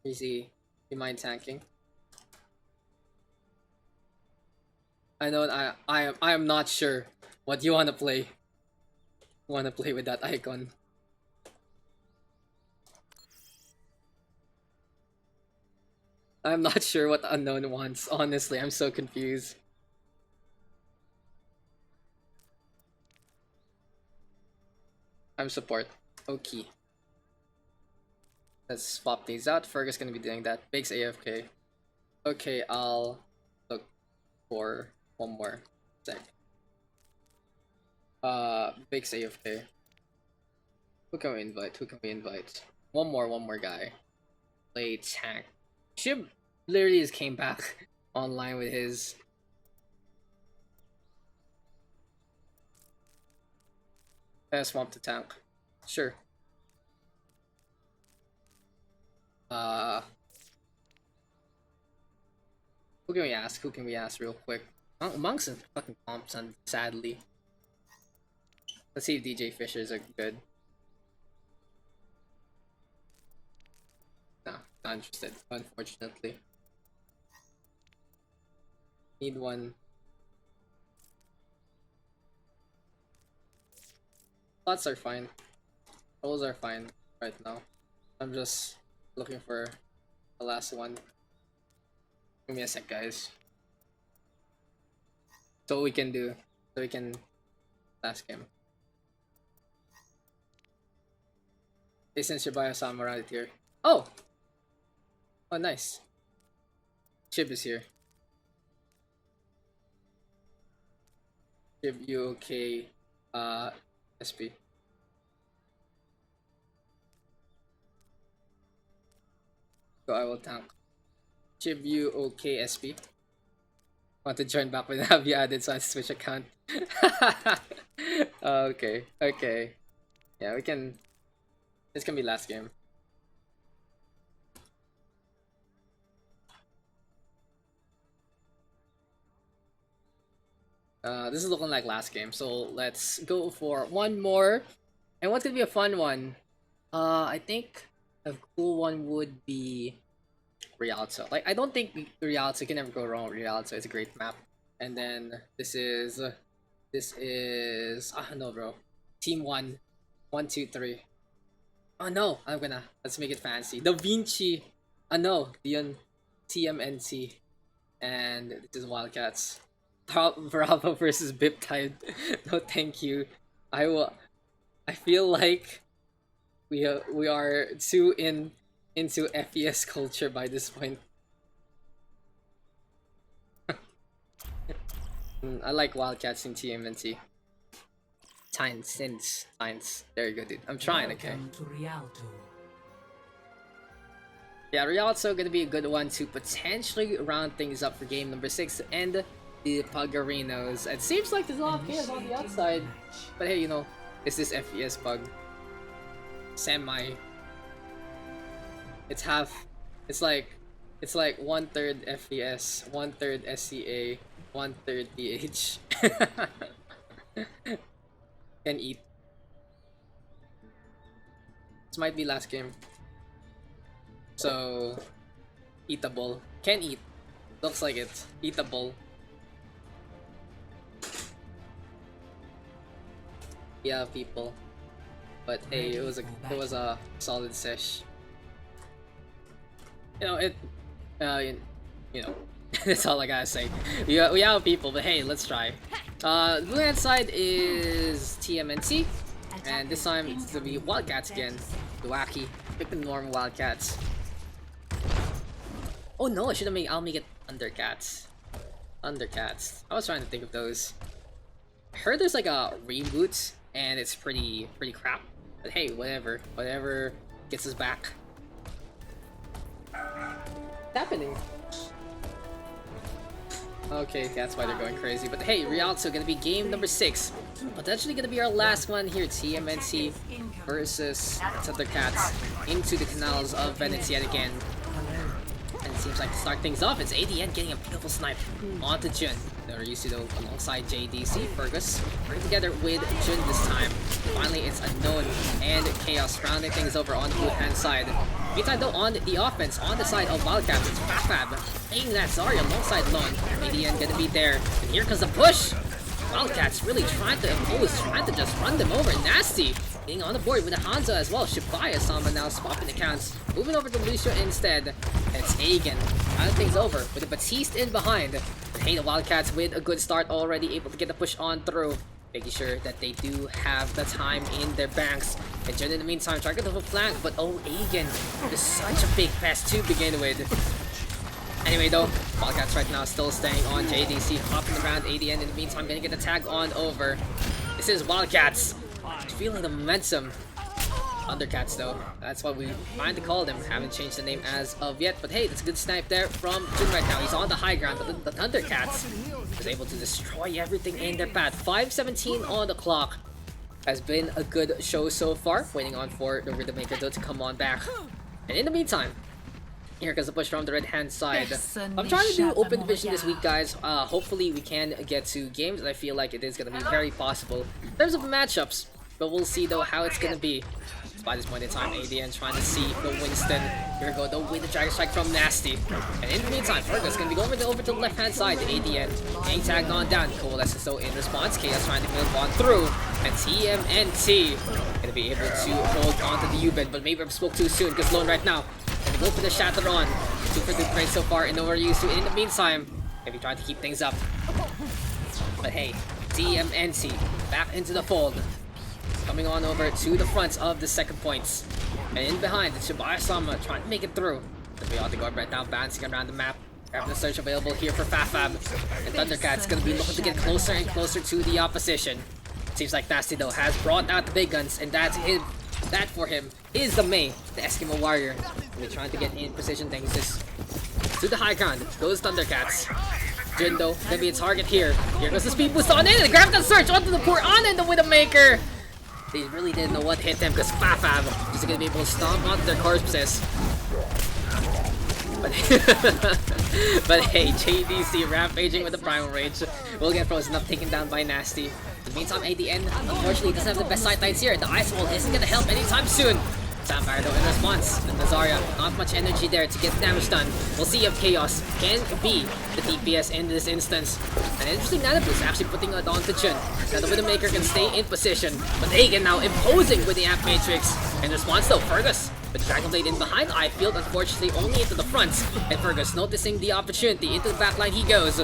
Easy. You mind tanking? I know I am not sure what you wanna play. Wanna play with that icon. I'm not sure what the Unknown wants, honestly, I'm so confused. I'm support. Okay. Let's swap these out. Fergus gonna be doing that. Big's AFK. Okay, I'll look for one more sec. Big's AFK. Who can we invite? Who can we invite? One more guy. Play tank. Shib literally just came back online with his. Swamp to tank. Sure. Who can we ask? Who can we ask real quick? Monks and fucking Thompson, sadly. Let's see if DJ Fishers are good. No, not interested, unfortunately. Need one. Thoughts are fine. Roles are fine right now. I'm just looking for the last one. Give me a sec, guys. So we can do. So we can ask him. Hey, since Shibaya-sama around here. Oh! Oh, nice. Shib is here. Shib, you okay? SP. So I will tank. Shib, you okay, SP? Want to join back with have you added on Switch account? Okay, okay. Yeah, we can. This can be last game. This is looking like last game, so let's go for one more. And what's gonna be a fun one? I think a cool one would be Rialto. Like, I don't think Rialto can ever go wrong with Rialto. It's a great map. And then this is I don't know, bro. Team 1, 1, 2, 3. Oh no, let's make it fancy. Da Vinci. No, Leon, TMNT, and this is Wildcats. Bravo versus Biptide. No, thank you. I feel like we are too into FES culture by this point. I like Wildcats in TMNT. Science. There you go, dude. I'm trying, okay. To Rialto. Yeah, Rialto gonna be a good one to potentially round things up for game number 6 and the Pugarinos. It seems like there's a lot of chaos on the outside, but hey, you know, it's this FES Pug. Semi. It's half. It's like 1/3 FES, 1/3 SCA, 1/3 DH. Can eat. This might be last game. So, eatable. Can eat. Looks like it. Eatable. Yeah, people. But hey, it was a solid sesh. You know it. You know. That's all I gotta say. We have people, but hey, let's try. The blue hand side is TMNT, and this time it's gonna be Wildcats again. The wacky, pick the normal Wildcats. Oh no, I'll make it Undercats. Undercats. I was trying to think of those. I heard there's like a reboot, and it's pretty crap. But hey, whatever gets us back. What's happening? Okay, that's why they're going crazy. But hey, Rialto gonna be game number 6. Potentially gonna be our last one here. TMNT versus Thundercats into the canals of Venice yet again. And it seems like to start things off, it's ADN getting a beautiful snipe onto Jun. They're used to though alongside JDC. Fergus working together with Jun this time. Finally, it's Unknown and Chaos rounding things over on the blue hand side. Meantime though, on the offense, on the side of Wildcats, it's Fab playing that Zarya alongside Lon. ADN gonna be there, and here comes the push! Wildcats really trying to just run them over. Nasty! Being on the board with the Hanzo as well. Shibaya-sama now swapping accounts. Moving over to Lucio instead. It's Hagen. Rounding things over with a Batiste in behind. But hey, the Wildcats with a good start already, able to get the push on through. making sure that they do have the time in their banks. And Jun in the meantime trying to get the flank, but oh, Aegon is such a big pest to begin with. Anyway though, Wildcats right now still staying on JDC, hopping around ADN in the meantime, gonna get the tag on over. This is Wildcats, feeling the momentum. Thundercats though, that's what we find to call them. Haven't changed the name as of yet, but hey, that's a good snipe there from Jun right now. He's on the high ground, but the Thundercats is able to destroy everything in their path. 5:17 on the clock. Has been a good show so far. Waiting on for the Rhythm Maker though to come on back. And in the meantime, here comes the push from the red hand side. I'm trying to do open division this week, guys. Hopefully we can get to games, and I feel like it is going to be very possible in terms of matchups. But we'll see though how it's going to be. By this point in time, ADN trying to see the Winston. Here we go, though, with the Dragon Strike from Nasty. And in the meantime, Fergus going to be going over to the left-hand side. The ADN getting tagged on down. Coalescence, so in response, Chaos trying to move on through. And TMNT going to be able to hold on to the U-bend, but maybe I spoke too soon because Lone right now going to go for the Shatter on. 2 for 2 praise so far in OverRush. In the meantime, maybe trying to keep things up. But hey, TMNT back into the fold. Coming on over to the front of the second points. And in behind, it's Shibaya-sama trying to make it through. The Rialto guard right now bouncing around the map. Having the search available here for Fafab. And Thundercats going to be looking to get closer and closer to the opposition. Seems like Nasty though has brought out the big guns, and that's him. That for him is the Mei, the Eskimo warrior. We're trying to get in precision things. Just to the high ground goes Thundercats. Jin though gonna be a target here. Here goes the speed boost on in, and grab the search onto the poor Ana and the Widowmaker. They really didn't know what hit them because Fafab is going to be able to stomp onto their corpses. But, but hey, JDC rampaging with the Primal Rage will get frozen up, taken down by Nasty. In the meantime, ADN unfortunately doesn't have the best sight lines here. The Ice Wall isn't going to help anytime soon. Vampire though in response, and Nazaria, not much energy there to get damage done. We'll see if Chaos can be the DPS in this instance. An interesting Nanoboost actually putting it on to Chun. Now the Widowmaker can stay in position, but Aegon now imposing with the Amp Matrix. In response though, Fergus with the Dragon Blade in behind Eyefield, unfortunately only into the front. And Fergus noticing the opportunity, into the backline he goes.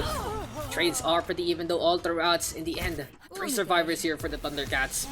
Trades are pretty even though all throughout. In the end, 3 survivors here for the Thundercats.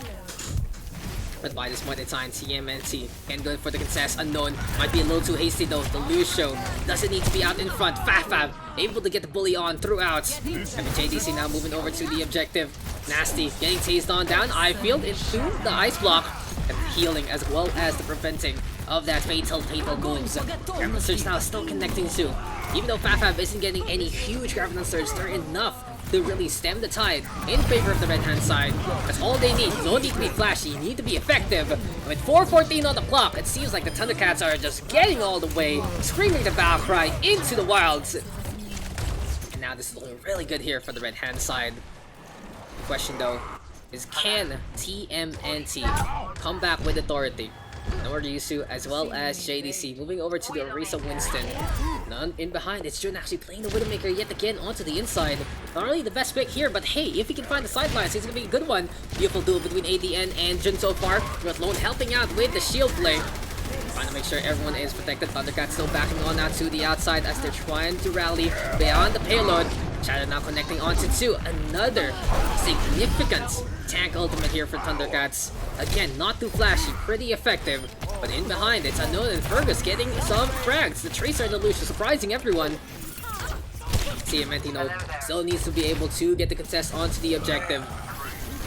But by this point in time, TMNT can go for the contest. Unknown might be a little too hasty though. The Lucio doesn't need to be out in front. Fafab able to get the bully on throughout. And the JDC now moving over to the objective. Nasty getting tased on down. Eyefield into the ice block. And healing as well as the preventing of that fatal moves. Grappling Surge now still connecting too. Even though Fafab isn't getting any huge Grappling Surge, they're enough to really stem the tide in favor of the red hand side. That's all they need. Don't need to be flashy, need to be effective. And with 4:14 on the clock, it seems like the Thundercats are just getting all the way, screaming the battle cry into the wilds. And now this is looking really good here for the red hand side. The question though is, can TMNT come back with authority? Yusu as well as JDC moving over to the Orisa Winston. None in behind. It's Jun actually playing the Widowmaker yet again onto the inside. Not really the best pick here, but hey, if he can find the sidelines, it's gonna be a good one. Beautiful duel between ADN and Jun so far, with Lone helping out with the shield play. Trying to make sure everyone is protected. Thundercats still backing on out to the outside as they're trying to rally beyond the payload. Shadow now connecting onto 2. Another significant tank ultimate here for Thundercats. Again, not too flashy, pretty effective. But in behind, it's Unknown and Fergus getting some frags. The Tracer and the Lucio surprising everyone. TMNT note still needs to be able to get the contest onto the objective.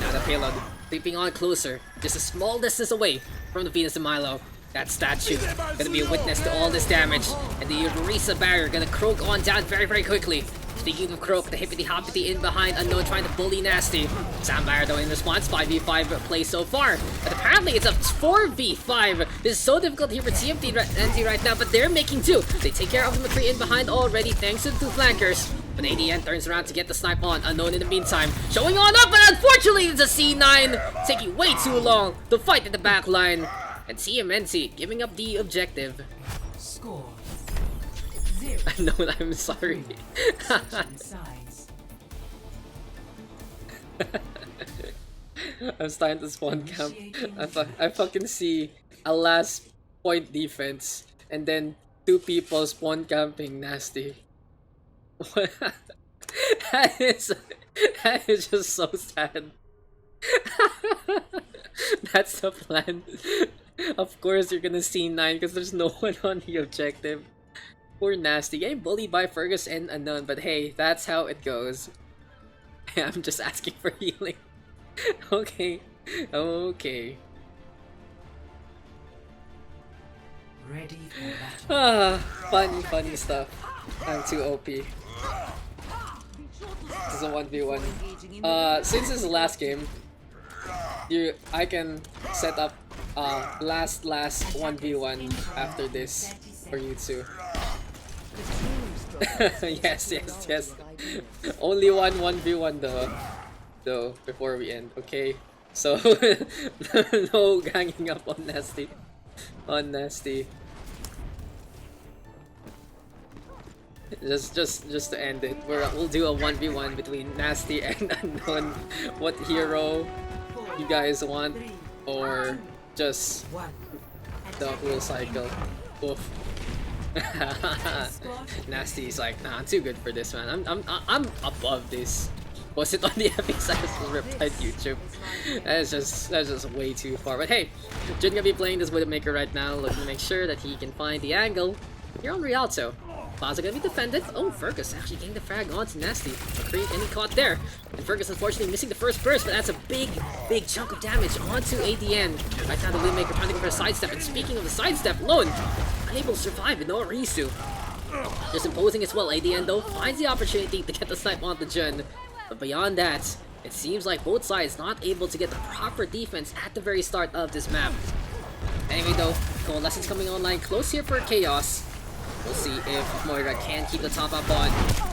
Now the payload creeping on closer, just a small distance away from the Venus and Milo. That statue gonna be a witness to all this damage, and the Orisa barrier gonna croak on down very, very quickly. Speaking of croak, the hippity-hoppity in behind, Unknown trying to bully Nasty. Soundfire though in response, 5v5 play so far. But apparently it's a 4v5. This is so difficult here for TMNT right now, but they're making 2. They take care of the McCree in behind already thanks to the 2 flankers. But ADN turns around to get the snipe on. Unknown in the meantime, showing on up, but unfortunately it's a C9. Taking way too long to fight in the back line. And TMNT giving up the objective. Score. No, I'm sorry. I'm starting to spawn camp. I fucking see a last point defense and then 2 people spawn camping Nasty. that is just so sad. That's the plan. Of course you're gonna see 9 because there's no one on the objective. Poor Nasty, getting bullied by Fergus and Unknown, but hey, that's how it goes. I'm just asking for healing. Okay, okay. Ready for battle. Funny stuff. I'm too OP. This is a 1v1. Since this is the last game, I can set up last 1v1 after this for you two. yes. Only 1v1 though before we end. Okay, so no ganging up on Nasty. Just to end it, we'll do a 1v1 between Nasty and Unknown. What hero you guys want, or just the whole cycle? Oof. Nasty's like, nah, I'm too good for this, man. I'm above this. Was it on the epic side replied YouTube? That's just way too far. But hey, Jin gonna be playing this Widowmaker right now, looking to make sure that he can find the angle. You're on Rialto. Plaza gonna be defended. Oh, Fergus actually getting the frag onto Nasty. Creep, and he caught there. And Fergus unfortunately missing the first burst, but that's a big chunk of damage onto ADN. Right now the Widowmaker trying to go for a sidestep. And speaking of the sidestep, Lone unable to survive with no Risu. Just imposing as well. ADN though finds the opportunity to get the snipe onto Jun. But beyond that, it seems like both sides not able to get the proper defense at the very start of this map. Anyway though, Coalescence coming online close here for Chaos. We'll see if Moira can keep the top up on.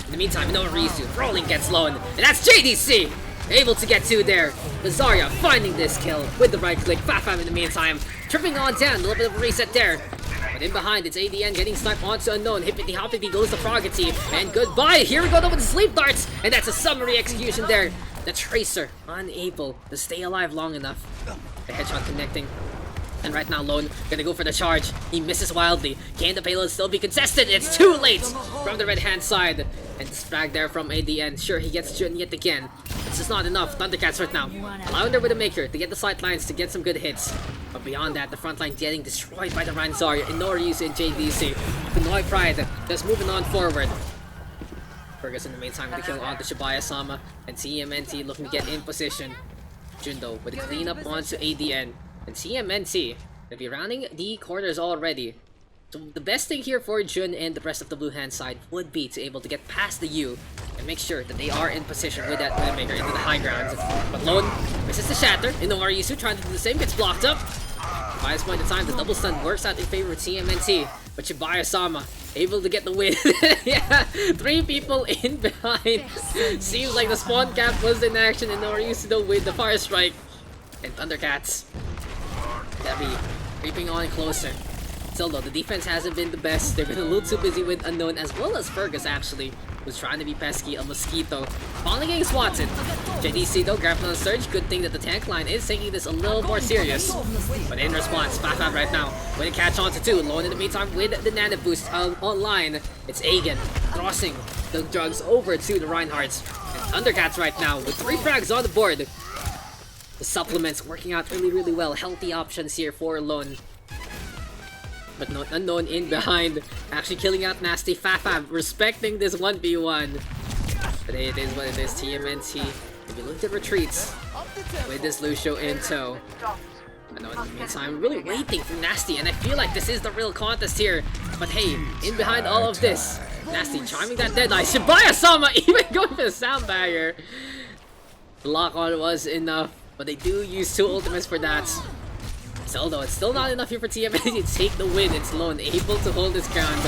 In the meantime, no Risu. Rolling gets Lone, and that's JDC! Able to get 2 there. Zarya finding this kill with the right click. Fafam in the meantime, tripping on down. A little bit of a reset there. But in behind, it's ADN getting sniped onto Unknown. Hippity hoppity goes the Froggy, and goodbye. Here we go though with the sleep darts, and that's a summary execution there. The Tracer unable to stay alive long enough. The headshot connecting. And right now, Lone gonna go for the charge. He misses wildly. Can the payload still be contested? It's too late from the red-hand side. And this frag there from ADN. Sure, he gets Jun yet again. It's just not enough. Thundercats right now, allowing their Widowmaker to get the sight lines to get some good hits. But beyond that, the front line getting destroyed by the Ryan Zarya and Norius and JDC. Pinoy Pride just moving on forward. Fergus in the meantime with the kill onto Shibaya-sama. And TMNT looking to get in position. Jundo with a cleanup onto ADN. And TMNT will be rounding the corners already. So the best thing here for Jun and the rest of the blue hand side would be to able to get past the U and make sure that they are in position with that Widowmaker into the high ground. But Lone misses the shatter. Inorisu trying to do the same, gets blocked up. By this point in time, the double stun works out in favor of TMNT. But Shibaya-sama able to get the win. Yeah, 3 people in behind. Seems like the spawn cap was in action. Inorisu though with the fire strike. And Thundercats gotta be creeping on closer. Still though, the defense hasn't been the best. They've been a little too busy with Unknown as well as Fergus actually, who's trying to be pesky. A Mosquito finally getting swatted. JDC though grabbed on the surge. Good thing that the tank line is taking this a little more serious. But in response, Fafam right now with a catch on to 2. Lone in the meantime with the nano boost online. It's Agan tossing the drugs over to the Reinhardts. And Thundercats right now with 3 frags on the board. The supplements working out really well. Healthy options here for Lone. But no, Unknown in behind. Actually killing out Nasty. Fafam respecting this 1v1. But it is what it is. TMNT. If you look at retreats with this Lucio in tow. I know in the meantime, really waiting for Nasty. And I feel like this is the real contest here. But hey, in behind all of this, Nasty charming that Deadeye. Shibaya-sama even going for the sound barrier. The lock on was enough. But they do use 2 ultimates for that. Still though, it's still not enough here for TMNT to take the win. It's Lone able to hold his ground.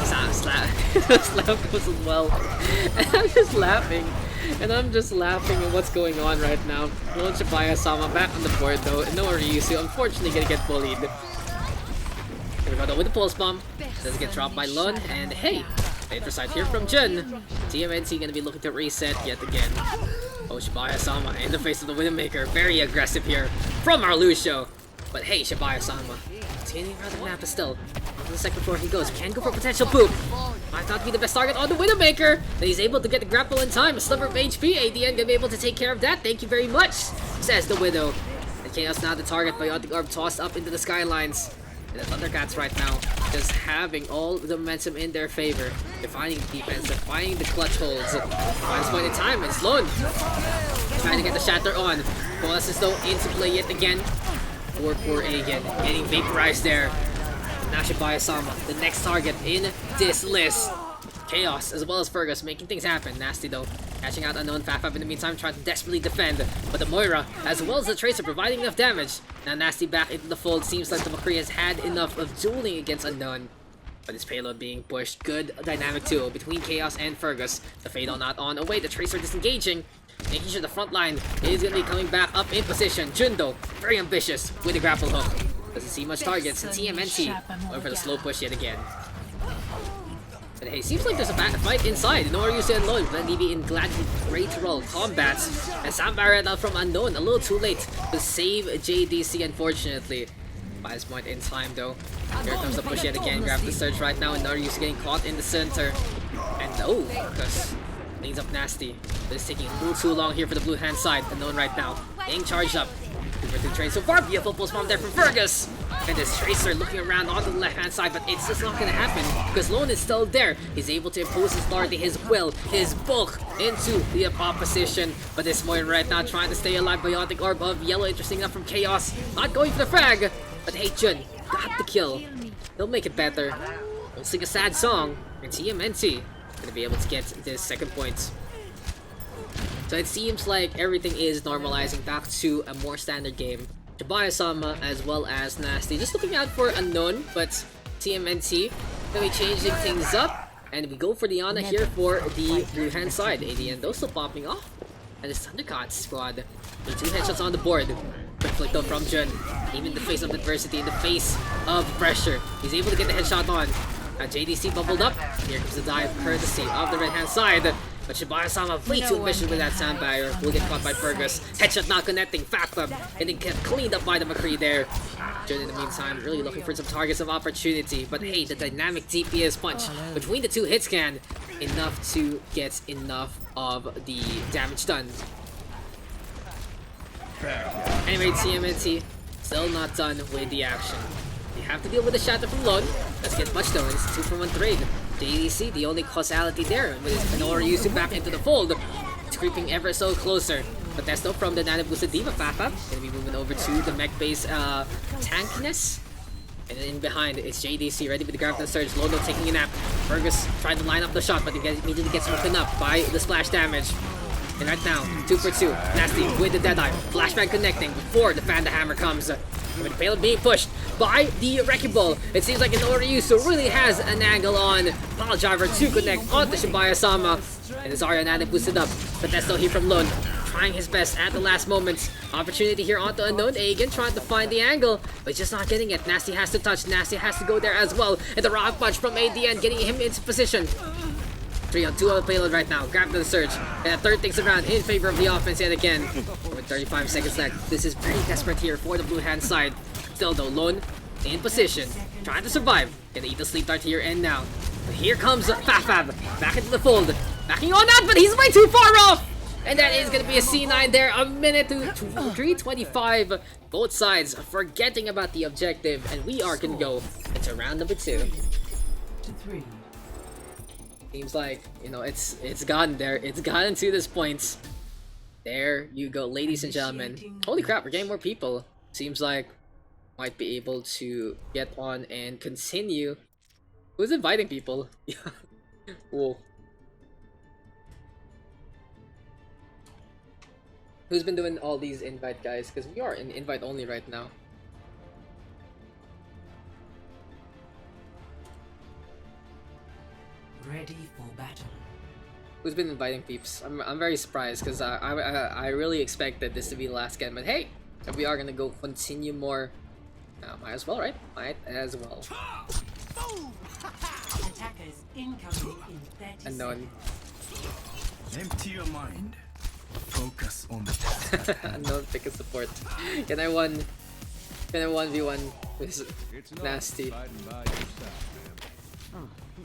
Slap goes as well. And I'm just laughing. at what's going on right now. Lone Shibaya-sama back on the board though. No Ryusu, unfortunately gonna get bullied. Here we go though with the pulse bomb. Doesn't get dropped by Lone. And hey, later side here from Jun. TMNT gonna be looking to reset yet again. Oh, Shibaya-sama in the face of the Widowmaker. Very aggressive here from our Lucio. But hey, Shibaya-sama, it's getting rather map still. 1 second before he goes. Can go for potential poop. 5 might not be the best target on the Widowmaker, but he's able to get the grapple in time. A sliver of HP, ADN gonna be able to take care of that. Thank you very much, says the Widow. And Chaos now the target, Biotic Orb tossed up into the skylines. And the Thundercats right now just having all the momentum in their favor. They're finding the defense, they're finding the clutch holds. By this point in time, it's Lone trying to get the shatter on. Bolas is though into play yet again. Poor Aegon getting vaporized there. Now Shibuya-sama, the next target in this list. Chaos as well as Fergus making things happen. Nasty though, catching out Unknown. Faf in the meantime trying to desperately defend. But the Moira as well as the Tracer providing enough damage. Now Nasty back into the fold. Seems like the McCree has had enough of dueling against Unknown. But his payload being pushed. Good dynamic duo between Chaos and Fergus. The Fatal not on. Away, the Tracer disengaging. Making sure the front line is going to be coming back up in position. Jundo, very ambitious with the grapple hook. Doesn't see much targets. And TMNT going for the slow push yet again. But hey, seems like there's a fight inside. No Ryusu and Lone, but maybe in great role combats. And Sam Barrett out from Unknown, a little too late to save JDC, unfortunately. By this point in time, though, here comes the push yet again. Grab the surge right now, and Naryu's getting caught in the center. And oh, Marcus cleans up Nasty. But it's taking a little too long here for the blue hand side. Unknown right now, being charged up. Over to train so far. Beautiful post bomb there from Fergus. And this Tracer looking around on the left hand side, but it's just not going to happen because Lone is still there. He's able to impose his authority, his will, his bulk into the opposition. But this Moira right now trying to stay alive. Biotic Orb of Yellow, interesting enough from Chaos. Not going for the frag, but hey Jun, got the kill. They'll make it better. They'll sing a sad song, and TMNT going to be able to get this second point. So it seems like everything is normalizing back to a more standard game. Shibuya-sama as well as Nasty just looking out for Unknown, but TMNT gonna be changing things up, and we go for the Ana here for the blue hand side. ADN though still popping off, and this Thundercat squad with 2 headshots on the board. Quick flick though from Jun, even in the face of adversity, in the face of pressure, he's able to get the headshot on. JDC bubbled up. Here comes the dive courtesy of the right hand side. But Shibuya-sama way too ambitious with that sound barrier. Will get caught by Fergus. Headshot not connecting. Factum. And then get cleaned up by the McCree there. Jun in the meantime really looking for some targets of opportunity. But hey, the dynamic DPS punch between the two hits can enough to get enough of the damage done. Anyway, TMNT still not done with the action. You have to deal with the shatter from Lone. Let's get much though. It's a 2-for-1 trade. JDC, the only causality there, with his Ryusu back into the fold. It's creeping ever so closer. But that's though from the Nanabusa Diva Papa. Gonna be moving over to the mech-based tankiness. And then in behind, it's JDC ready with the grab and surge. Lodo taking a nap. Fergus trying to line up the shot, but he immediately gets broken up by the splash damage. And right now, 2 for 2. Nasty with the Deadeye. Flashbang connecting before the Panda Hammer comes. With the payload being pushed by the Wrecking Ball. It seems like an Ryusu really has an angle on Pile Driver to connect onto Shibuya-sama. And the Zarya Nana boosted up. But that's still here from Lone. Trying his best at the last moment. Opportunity here onto Unknown. Aegon trying to find the angle, but he's just not getting it. Nasty has to touch. Nasty has to go there as well. And the rock punch from ADN getting him into position. 3 on 2 on the payload right now. Grab to the surge. And a third things around in favor of the offense yet again. With 35 seconds left. This is very desperate here for the blue hand side. Still though, Lone in position. Trying to survive. Gonna eat the sleep dart here and now. But here comes Fafab. Back into the fold. Backing on that, but he's way too far off! And that is gonna be a C9 there. A minute to 3:25. Both sides forgetting about the objective. And we are gonna go into round number 2. To 3. Seems like, you know, it's gotten there. It's gotten to this point. There you go, ladies and gentlemen. Holy crap, we're getting more people. Seems like might be able to get on and continue. Who's inviting people? Whoa. Who's been doing all these invite guys? Because we are in invite only right now. Ready for battle. Who's been inviting peeps? I'm very surprised because I really expected this to be the last game, but hey, if we are gonna go continue more, might as well, right? Might as well. Attackers incoming in 30 Unknown. Empty your mind. Focus on the task. Unknown pick a support. Can I 1v1 with Nasty?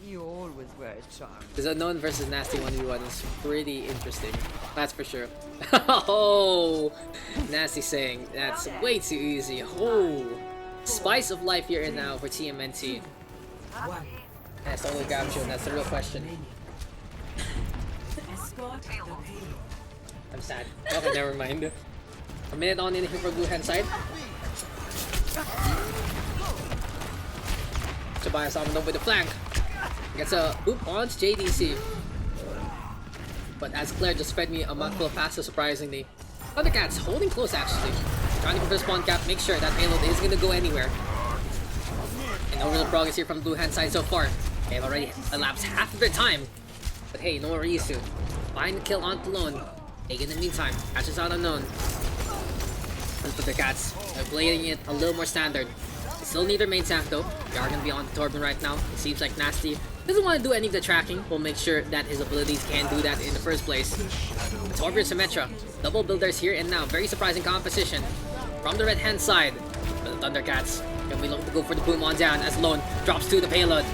You always wear a charm. This unknown versus nasty 1v1 is pretty interesting. That's for sure. Oh, nasty saying that's way too easy. Oh, spice of life here and now for TMNT. One. That's all we got you. That's the real question. Escort the payload. I'm sad. Okay, never mind. A minute on in here for blue hand side. Tobias on with the flank. Gets a oop onto JDC. But as Claire just fed me a mouthful of pasta, surprisingly. Thundercats holding close actually. Trying to go for the spawn cap, make sure that payload is gonna go anywhere. And no real progress here from the blue hand side so far. They've already elapsed half of their time. But hey, no worries to find the kill on Talon. Take in the meantime, catches out unknown. And Thundercats are playing it a little more standard. They still need their main tank though. They are gonna be on Torben right now. It seems like Nasty doesn't want to do any of the tracking. We'll make sure that his abilities can do that in the first place. Torben Symmetra, double builders here and now. Very surprising composition from the red hand side. But the Thundercats gonna be looking to go for the boom on down as Lone drops to the payload.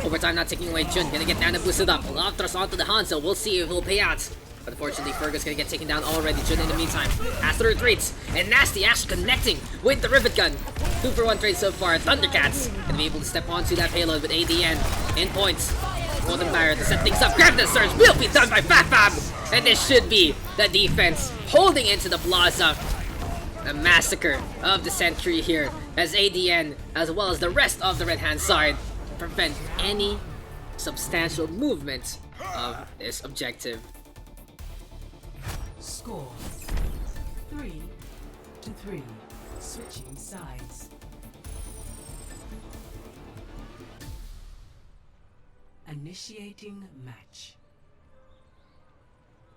Overtime not taking away Jun, gonna get Nana boosted up. Love thrust onto the Hanzo, we'll see if it'll pay out. But unfortunately, Fergus gonna get taken down already. Jun in the meantime has to retreats. And Nasty actually connecting with the Rivet Gun. 2-for-1 trade so far. Thundercats gonna be able to step onto that payload with ADN in points. Golden Barrier to set things up. Grab the surge, will be done by Fafab. And this should be the defense holding into the plaza. A massacre of the sentry here as ADN, as well as the rest of the red hand side, prevent any substantial movement of this objective. Score 3-3. Switching sides. Initiating match.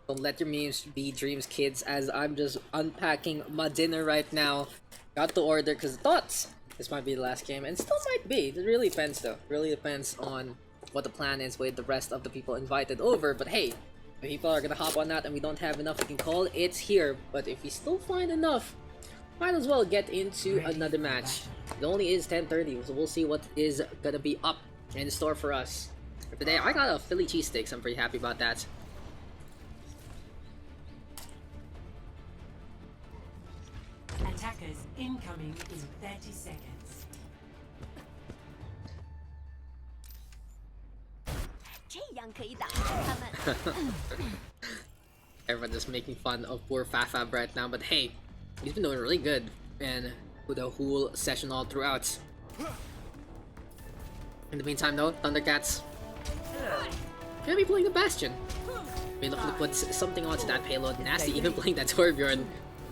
Don't let your memes be dreams, kids, as I'm just unpacking my dinner right now. Got to order because I thought this might be the last game, and still might be. It really depends though. Really depends on what the plan is with the rest of the people invited over. But hey, if people are gonna hop on that and we don't have enough, we can call it's here. But if we still find enough, might as well get into another match. It only is 10:30, so we'll see what is gonna be up in store for us. For today, I got a Philly cheesesteak, so I'm pretty happy about that. Attackers incoming in 30 seconds. Everyone just making fun of poor Fafab right now, but hey, he's been doing really good and with the whole session all throughout. In the meantime though, Thundercats gonna be playing the Bastion. Be looking to put something onto that payload. Nasty even playing that Torbjorn.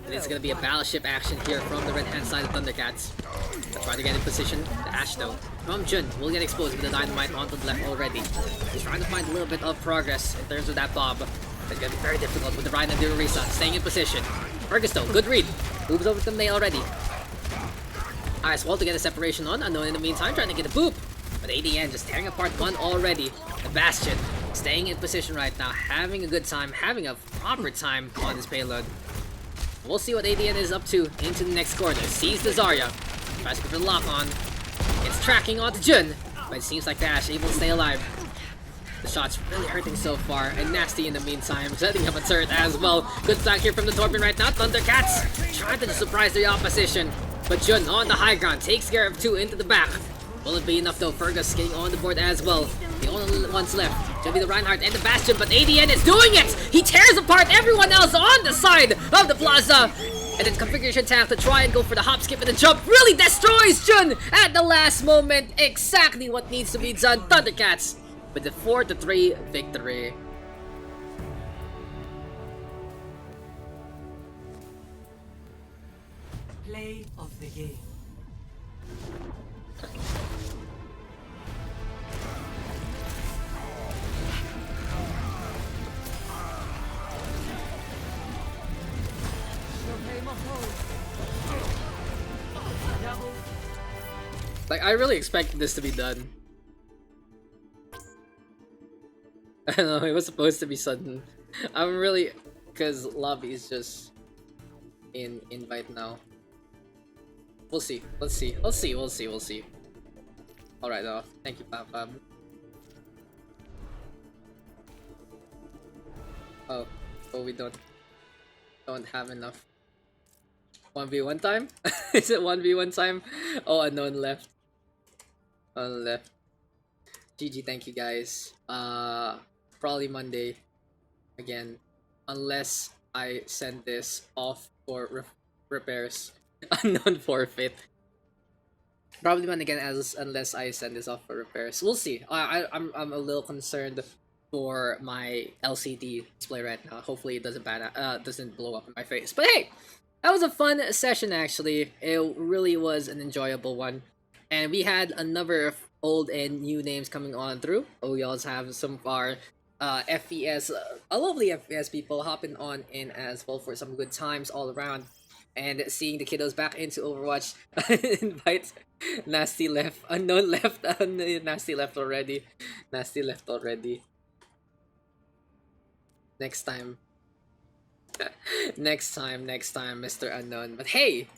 And it's gonna be a battleship action here from the red hand side of Thundercats. They'll try to get in position. The Ash though from Jun will get exposed with the dynamite onto the left already. He's trying to find a little bit of progress in terms of that bomb. It's gonna be very difficult with the Ryan and Durarisa staying in position. Fergus though, good read. Moves over to the nail already. Ice Wall to get a separation on. Unknown in the meantime, trying to get a boop. But ADN just tearing apart one already. The Bastion staying in position right now, having a good time, having a proper time on this payload. We'll see what ADN is up to into the next corner. Sees the Zarya. Tries to put the lock on. It's tracking onto Jun. But it seems like the Ash able to stay alive. The shot's really hurting so far. And Nasty in the meantime, setting up a turret as well. Good flank here from the Torben right now. Thundercats trying to surprise the opposition. But Jun on the high ground takes care of two into the back. Will it be enough though? Fergus getting on the board as well. The only ones left gonna be the Reinhardt and the Bastion, but ADN is doing it! He tears apart everyone else on the side of the plaza! And then configuration tank to try and go for the hop, skip, and the jump really destroys Jun at the last moment. Exactly what needs to be done. Thundercats with the 4-3 victory. Play of the game. Like, I really expected this to be done. I don't know, it was supposed to be sudden. I'm really... because lobby is just in invite now. We'll see, let's see, we'll see. Alright, thank you, Papa. Oh, we don't have enough. 1v1 time? Is it 1v1 time? Oh, unknown left. Unknown left. GG, thank you guys. Probably Monday again, unless I send this off for repairs. Unknown forfeit. Probably Monday again, unless I send this off for repairs. We'll see. I'm a little concerned for my LCD display right now. Hopefully it doesn't blow up in my face. But hey, that was a fun session actually. It really was an enjoyable one, and we had a number of old and new names coming on through. Oh, we also have some of our FPS, a lovely FPS people hopping on in as well for some good times all around. And seeing the kiddos back into Overwatch. Invite Nasty left, unknown left, Nasty left already. Nasty left already. Next time. next time, Mr. Unknown. But hey,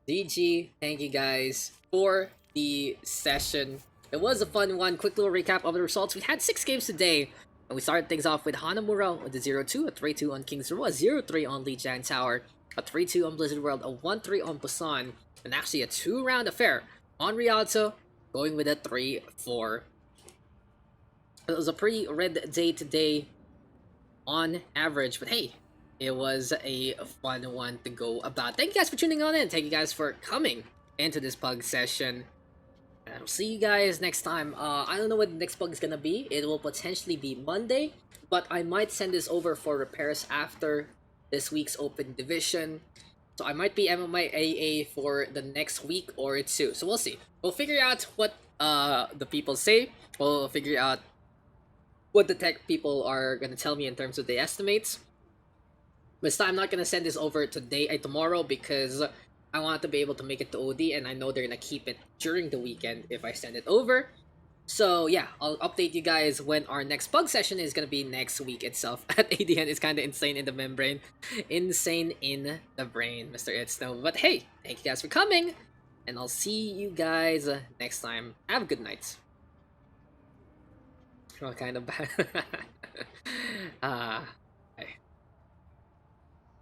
GG, thank you guys for the session. It was a fun one. Quick little recap of the results. We had 6 games today. And we started things off with Hanamura with a 0-2, a 3-2 on King's Row, a 0-3 on Lijiang Tower, a 3-2 on Blizzard World, a 1-3 on Busan, and actually a 2-round affair on Rialto, going with a 3-4. It was a pretty red day today on average, but hey, it was a fun one to go about. Thank you guys for tuning on in. Thank you guys for coming into this PUGS session. And I'll see you guys next time. I don't know what the next PUG is gonna be. It will potentially be Monday, but I might send this over for repairs after this week's open division. So I might be MMIAA for the next week or two. So we'll see. We'll figure out what the people say. We'll figure out what the tech people are gonna tell me in terms of the estimates. This time I'm not gonna send this over today and tomorrow because I want to be able to make it to OD, and I know they're gonna keep it during the weekend if I send it over. So yeah, I'll update you guys when our next PUG session is gonna be next week itself at ADN. It's kind of insane in the membrane. Insane in the brain, Mr. Itzno. But hey, thank you guys for coming, and I'll see you guys next time. Have a good night. Oh, kind of bad.